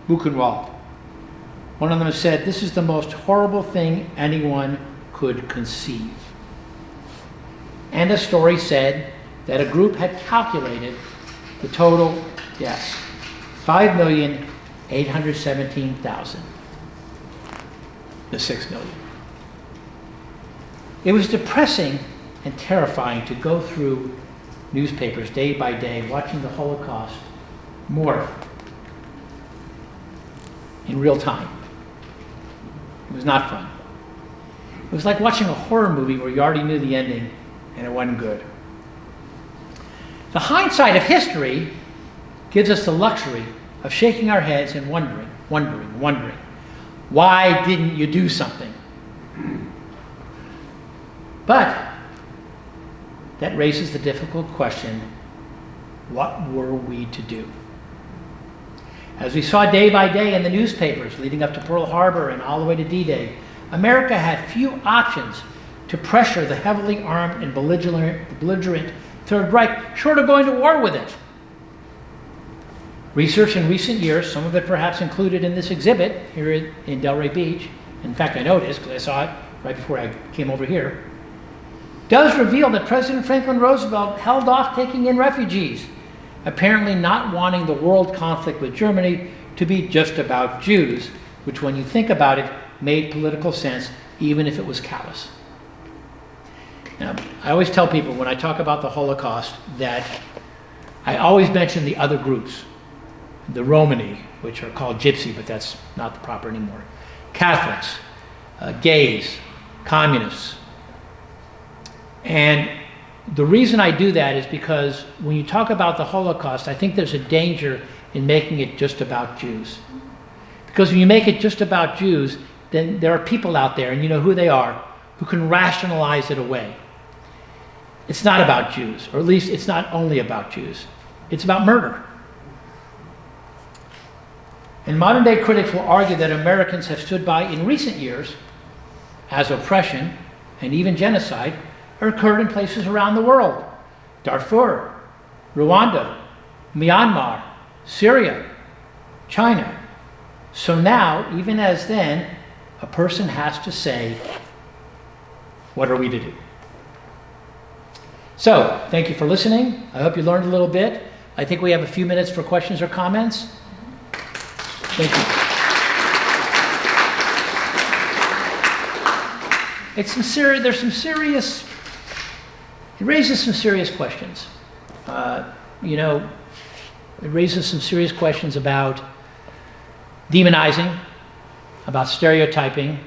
Buchenwald. One of them said, "This is the most horrible thing anyone could conceive." And a story said that a group had calculated the total deaths, 5,817,000. The 6 million. It was depressing and terrifying to go through newspapers day by day, watching the Holocaust morph in real time. It was not fun. It was like watching a horror movie where you already knew the ending and it wasn't good. The hindsight of history gives us the luxury of shaking our heads and wondering, why didn't you do something? But that raises the difficult question, what were we to do? As we saw day by day in the newspapers leading up to Pearl Harbor and all the way to D-Day, America had few options to pressure the heavily armed and belligerent Third Reich, short of going to war with it. Research in recent years, some of it perhaps included in this exhibit here in Delray Beach, in fact I know this because I saw it right before I came over here, does reveal that President Franklin Roosevelt held off taking in refugees, apparently not wanting the world conflict with Germany to be just about Jews, which when you think about it, made political sense, even if it was callous. Now, I always tell people when I talk about the Holocaust that I always mention the other groups. The Romani, which are called Gypsy, but that's not the proper anymore. Catholics, gays, communists. And the reason I do that is because when you talk about the Holocaust, I think there's a danger in making it just about Jews. Because when you make it just about Jews, then there are people out there, and you know who they are, who can rationalize it away. It's not about Jews, or at least it's not only about Jews. It's about murder. And modern day critics will argue that Americans have stood by in recent years as oppression and even genocide occurred in places around the world. Darfur, Rwanda, Myanmar, Syria, China. So now, even as then, a person has to say, what are we to do? So, thank you for listening. I hope you learned a little bit. I think we have a few minutes for questions or comments. Thank you. It raises some serious questions. It raises some serious questions about demonizing, about stereotyping,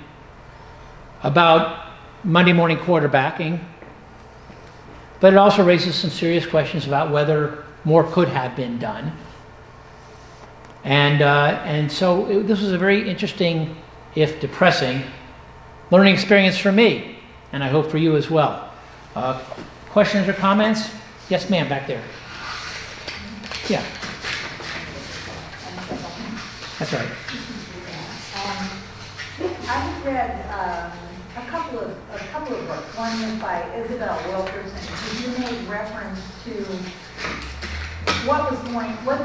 about Monday morning quarterbacking, but it also raises some serious questions about whether more could have been done. And so this was a very interesting, if depressing, learning experience for me, and I hope for you as well. Questions or comments? Yes, ma'am, back there. Yeah. That's right. I've read a couple of books. One is by Isabel Wilkerson, who made reference to what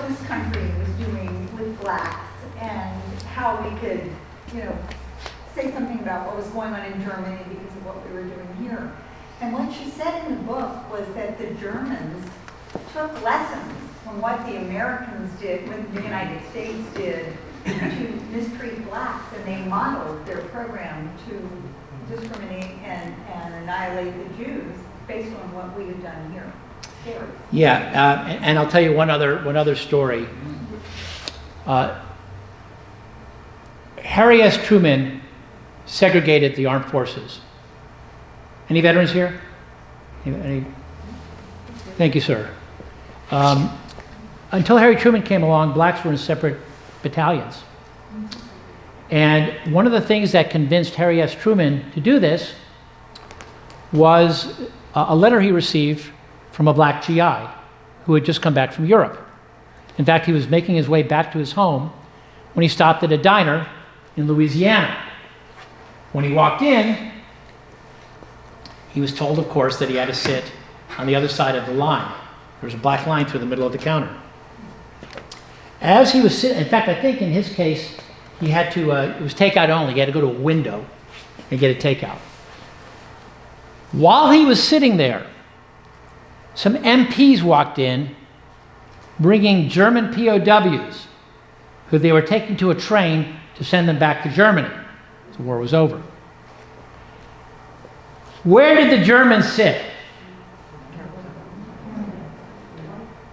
this country was doing with blacks and how we could, say something about what was going on in Germany because of what we were doing here. And what she said in the book was that the Germans took lessons from what the Americans did, what the United States did to mistreat blacks, and they modeled their program to discriminate and annihilate the Jews based on what we had done here. Scary. Yeah, and I'll tell you one other story. Harry S. Truman segregated the armed forces. Any veterans here? Any? Thank you, sir. Until Harry Truman came along, blacks were in separate battalions. And one of the things that convinced Harry S. Truman to do this was a letter he received from a black GI who had just come back from Europe. In fact, he was making his way back to his home when he stopped at a diner in Louisiana. When he walked in, he was told, of course, that he had to sit on the other side of the line. There was a black line through the middle of the counter. As he was sitting, in fact, I think in his case, he had to, it was takeout only. He had to go to a window and get a takeout. While he was sitting there, some MPs walked in bringing German POWs who they were taking to a train to send them back to Germany. The war was over. Where did the Germans sit?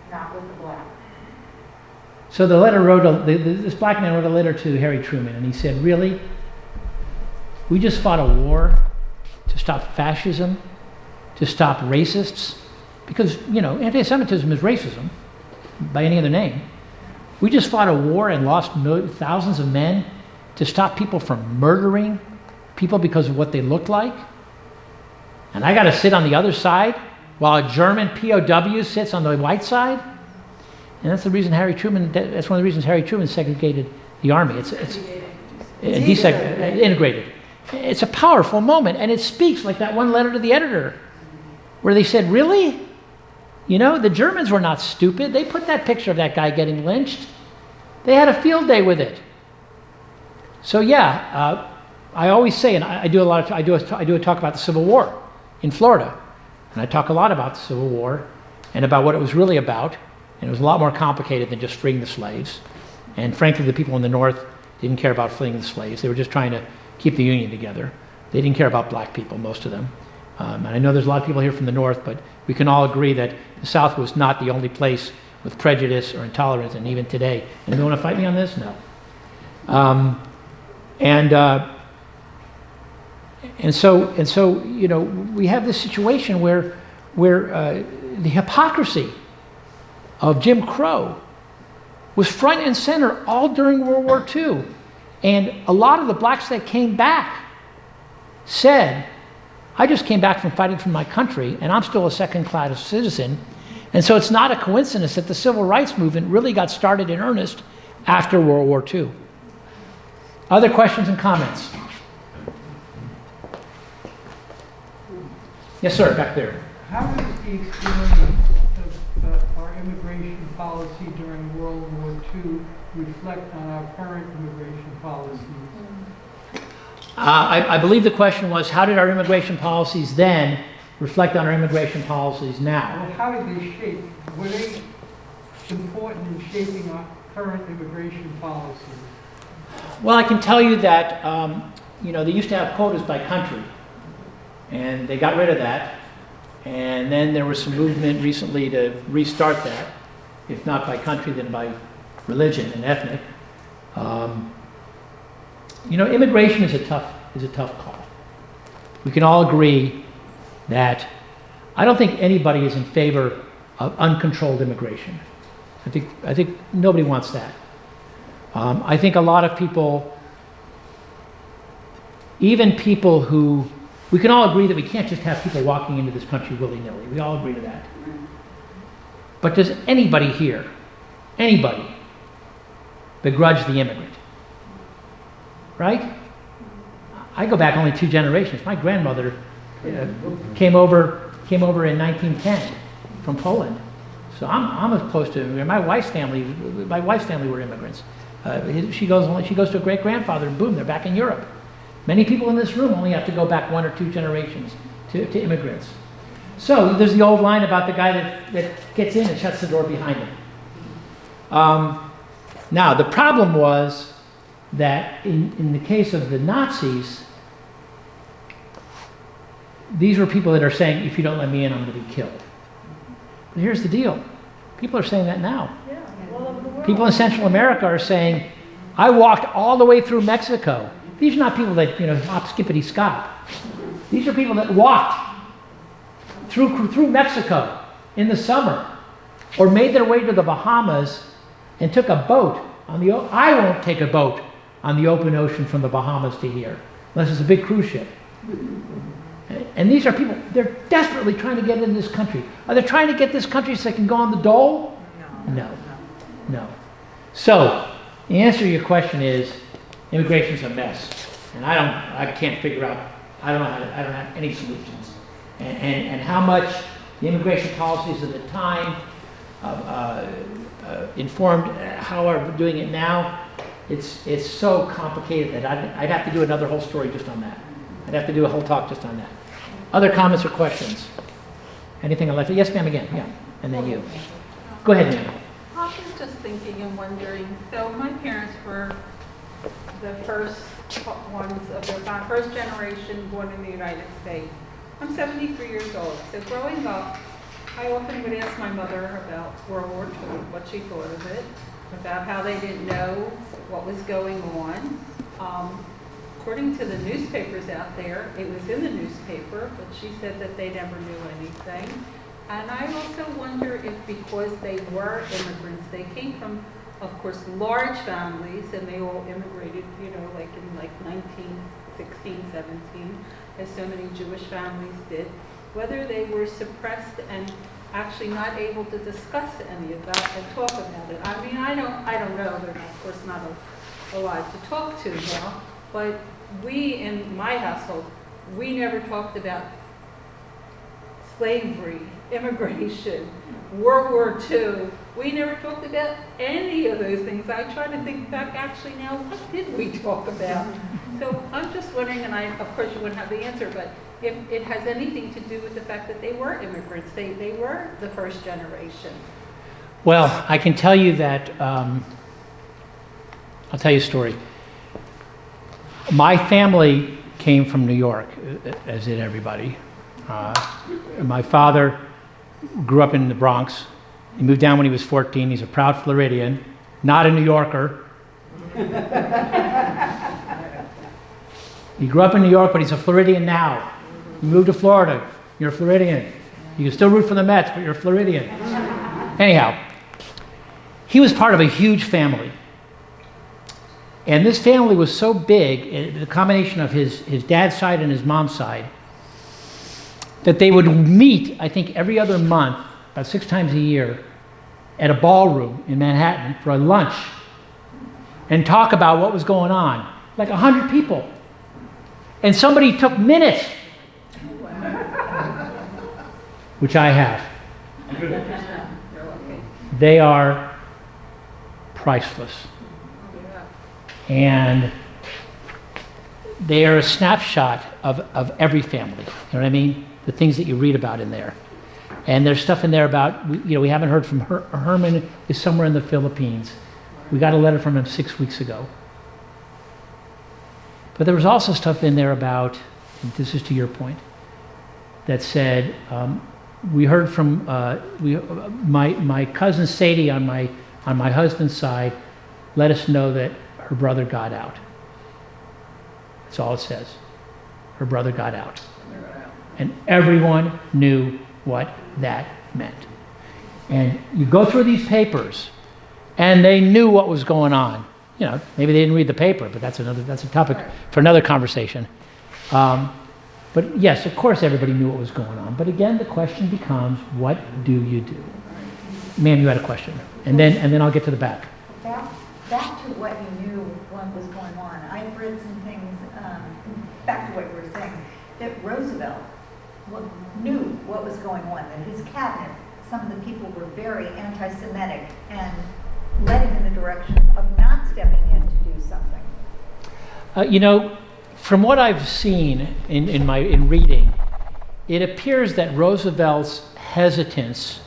Not with the black. So this black man wrote a letter to Harry Truman, and he said, really? We just fought a war to stop fascism, to stop racists? Because, anti-Semitism is racism, by any other name. We just fought a war and lost thousands of men to stop people from murdering people because of what they looked like? And I got to sit on the other side while a German POW sits on the white side. And that's the reason that's one of the reasons Harry Truman segregated the army. It's integrated. It's a powerful moment, and it speaks like that one letter to the editor where they said, really? You know, the Germans were not stupid. They put that picture of that guy getting lynched. They had a field day with it. So yeah, I always say, and I do a talk about the Civil War in Florida, and I talk a lot about the Civil War and about what it was really about, and it was a lot more complicated than just freeing the slaves. And frankly, the people in the North didn't care about freeing the slaves. They were just trying to keep the Union together. They didn't care about black people, most of them. And I know there's a lot of people here from the North, but we can all agree that the South was not the only place with prejudice or intolerance, and even today. Anyone want to fight me on this? No. And so, you know, we have this situation where the hypocrisy of Jim Crow was front and center all during World War II. And a lot of the blacks that came back said, I just came back from fighting for my country, and I'm still a second-class citizen. And so it's not a coincidence that the civil rights movement really got started in earnest after World War II. Other questions and comments? Yes, sir, back there. How does the experience of our immigration policy during World War II reflect on our current immigration policies? I believe the question was, how did our immigration policies then reflect on our immigration policies now? Well, how did they shape? Were they important in shaping our current immigration policies? Well, I can tell you that, you know, they used to have quotas by country, and they got rid of that. And then there was some movement recently to restart that, if not by country, then by religion and ethnic. You know, immigration is a tough call. We can all agree that I don't think anybody is in favor of uncontrolled immigration. I think nobody wants that. I think a lot of people, even people who, we can all agree that we can't just have people walking into this country willy-nilly. We all agree to that. But does anybody here, anybody, begrudge the immigrant? Right? I go back only 2 generations. My grandmother came over in 1910 from Poland. So I'm as close to my wife's family were immigrants. She goes to a great-grandfather, and boom, they're back in Europe. Many people in this room only have to go back 1 or 2 generations to immigrants. So there's the old line about the guy that gets in and shuts the door behind him. Now, the problem was that in the case of the Nazis, these were people that are saying, if you don't let me in, I'm going to be killed. But here's the deal. People are saying that now. People in Central America are saying, I walked all the way through Mexico. These are not people that, you know, hop, skippity, scop. These are people that walked through Mexico in the summer, or made their way to the Bahamas and took a boat on the. I won't take a boat on the open ocean from the Bahamas to here, unless it's a big cruise ship. And these are people, they're desperately trying to get into this country. Are they trying to get this country so they can go on the dole? No. So, the answer to your question is, immigration's a mess. And I can't figure out, I don't have any solutions. And how much the immigration policies of the time informed how we're doing it now, it's so complicated that I'd have to do another whole story just on that. I'd have to do a whole talk just on that. Other comments or questions? Anything I'd like to? Yes, ma'am, again. Yeah. And then you. Go ahead, ma'am. I was just thinking and wondering, so my parents were the first ones of their time, first generation born in the United States. I'm 73 years old, so growing up, I often would ask my mother about World War II, what she thought of it, about how they didn't know what was going on. According to the newspapers out there, it was in the newspaper, but she said that they never knew anything. And I also wonder if because they were immigrants, they came from, of course, large families, and they all immigrated, you know, like in 1916, 17, as so many Jewish families did. whether they were suppressed and actually not able to discuss any of that and talk about it. I mean, I don't know. They're not, of course, not alive to talk to now, but we in my household, we never talked about slavery, immigration, World War II. We never talked about any of those things. I try to think back actually now, what did we talk about? So I'm just wondering, and of course you wouldn't have the answer, but if it has anything to do with the fact that they were immigrants, they were the first generation. Well, I can tell you that, I'll tell you a story. My family came from New York, as did everybody. My father grew up in the Bronx. He moved down when he was 14. He's a proud Floridian, not a New Yorker. He grew up in New York, but he's a Floridian now. You moved to Florida, you're a Floridian. You can still root for the Mets, but you're a Floridian. Anyhow, he was part of a huge family. And this family was so big, the combination of his dad's side and his mom's side, that they would meet, I think, every other month, about 6 times a year, at a ballroom in Manhattan for a lunch and talk about what was going on. Like 100 people. And somebody took minutes, which I have. They are priceless. And they are a snapshot of every family. You know what I mean? The things that you read about in there. And there's stuff in there about, we haven't heard from Herman is somewhere in the Philippines. We got a letter from him 6 weeks ago. But there was also stuff in there about, and this is to your point, that said, we heard from my cousin Sadie on my husband's side let us know that her brother got out. That's all it says. Her brother got out. And everyone knew what that meant. And you go through these papers, and they knew what was going on. You know, maybe they didn't read the paper, but that's a topic for another conversation. But yes, of course, everybody knew what was going on. But again, the question becomes, what do you do? Ma'am, you had a question, and then I'll get to the back. Back to what you knew what was going on. I've read some things, back to what you were saying, that Roosevelt knew what was going on, that his cabinet, some of the people were very anti-Semitic and led him in the direction of not stepping in to do something. From what I've seen in reading, it appears that Roosevelt's hesitance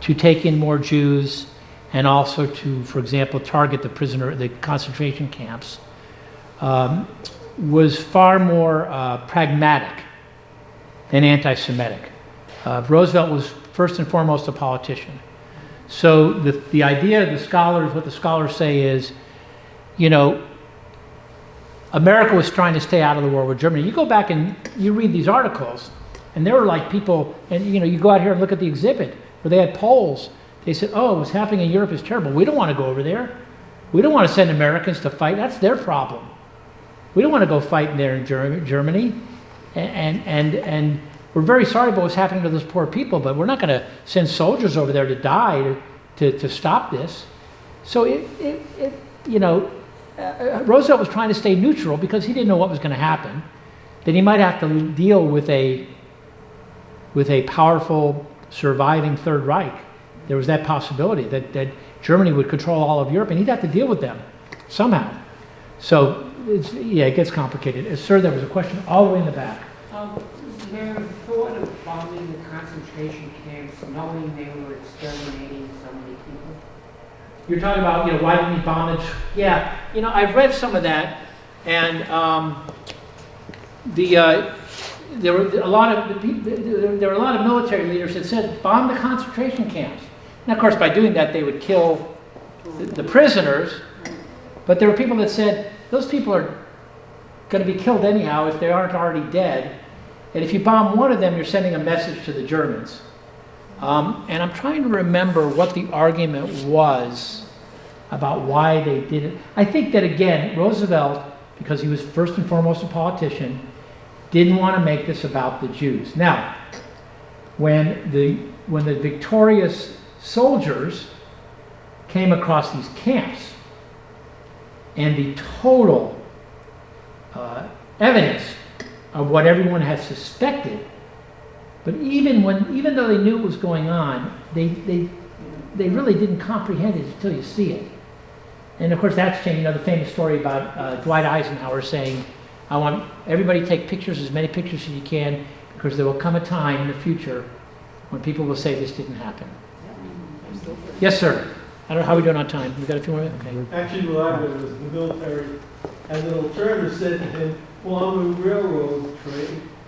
to take in more Jews and also to, for example, target the concentration camps, was far more pragmatic than anti-Semitic. Roosevelt was first and foremost a politician. So the idea, what the scholars say is, America was trying to stay out of the war with Germany. You go back and you read these articles, and there were like people, and you go out here and look at the exhibit where they had polls. They said, what's happening in Europe is terrible. We don't want to go over there. We don't want to send Americans to fight. That's their problem. We don't want to go fight there in Germany. And we're very sorry about what's happening to those poor people, but we're not going to send soldiers over there to die to stop this. So Roosevelt was trying to stay neutral because he didn't know what was going to happen. That he might have to deal with a powerful surviving Third Reich. There was that possibility that Germany would control all of Europe, and he'd have to deal with them somehow. So it gets complicated. Sir, there was a question all the way in the back. Their thought of bombing the concentration camps, knowing they were exterminating so many people. You're talking about, why didn't we bomb it? Yeah, I've read some of that, and there were a lot of military leaders that said bomb the concentration camps. And of course, by doing that, they would kill the prisoners. But there were people that said those people are going to be killed anyhow if they aren't already dead. And if you bomb one of them, you're sending a message to the Germans. And I'm trying to remember what the argument was about why they did it. I think that, again, Roosevelt, because he was first and foremost a politician, didn't want to make this about the Jews. Now, when the victorious soldiers came across these camps, and the total evidence of what everyone had suspected, but even though they knew what was going on, they really didn't comprehend it until you see it. And of course that's changed. You know, the famous story about Dwight Eisenhower saying, I want everybody to take pictures, as many pictures as you can, because there will come a time in the future when people will say this didn't happen. Yes, sir. I don't know how we're doing on time. We got a few more minutes? Okay. Actually, what I read was the military, as an alternative, said to him, well, I'm a railroad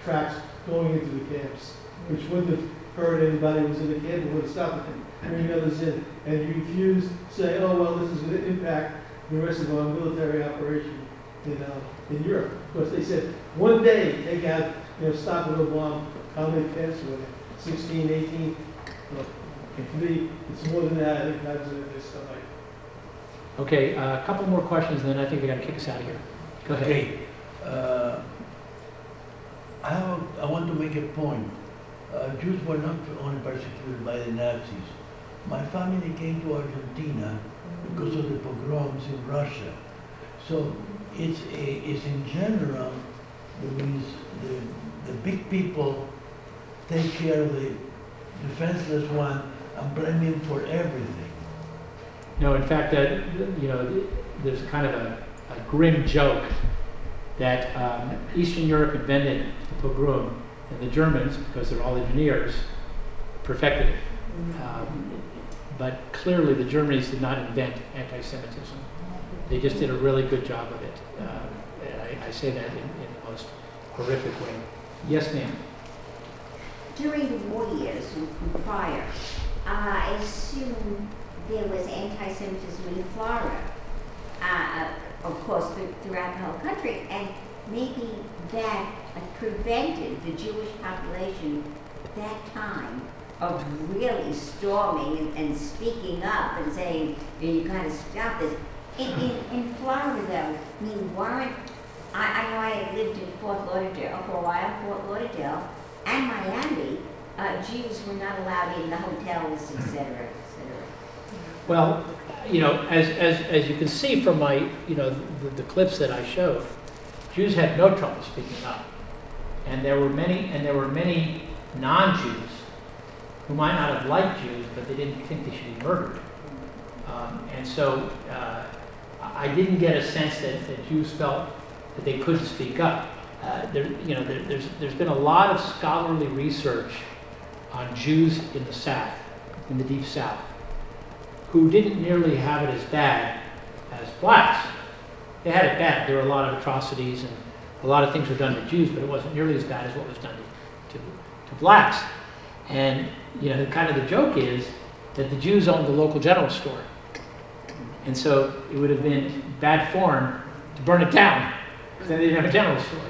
tracks going into the camps, which wouldn't have hurt anybody who was in the camp, it would have stopped him bringing others in. And he refused to say, oh, well, this is going to impact the rest of our military operation in Europe. Of course, they said, one day they got, stop with a bomb. How many camps were there? 16, 18? Well, to me, it's more than that. I think that's this stuff. Okay, a couple more questions, and then I think we got to kick us out of here. Go ahead. Okay. I want to make a point. Jews were not only persecuted by the Nazis. My family came to Argentina because of the pogroms in Russia. So it's in general, the big people take care of the defenseless one and blame him for everything. No, in fact, there's kind of a grim joke that Eastern Europe invented the pogrom, and the Germans, because they're all engineers, perfected it. But clearly the Germans did not invent anti-Semitism. They just did a really good job of it. And I say that in the most horrific way. Yes, ma'am. During the war years prior, I assume there was anti-Semitism in Florida, of course, throughout the whole country, and maybe that prevented the Jewish population at that time of really storming and speaking up and saying, you got to stop this. In Florida, though, I mean, I know I had lived in Fort Lauderdale for a while, Fort Lauderdale, and Miami. Jews were not allowed in the hotels, et cetera, et cetera. Well, as you can see from my, the clips that I showed, Jews had no trouble speaking up, and there were many non-Jews who might not have liked Jews, but they didn't think they should be murdered. And so I didn't get a sense that Jews felt that they couldn't speak up. There's been a lot of scholarly research on Jews in the South, in the Deep South, who didn't nearly have it as bad as blacks. They had it bad. There were a lot of atrocities and a lot of things were done to Jews, but it wasn't nearly as bad as what was done to blacks. And kind of the joke is that the Jews owned the local general store. And so it would have been bad form to burn it down, because then they didn't have a general store.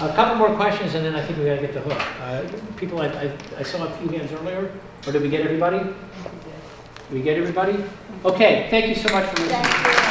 A couple more questions, and then I think we got to get the hook. People, I saw a few hands earlier, or did we get everybody? Did we get everybody? Okay, thank you so much for listening.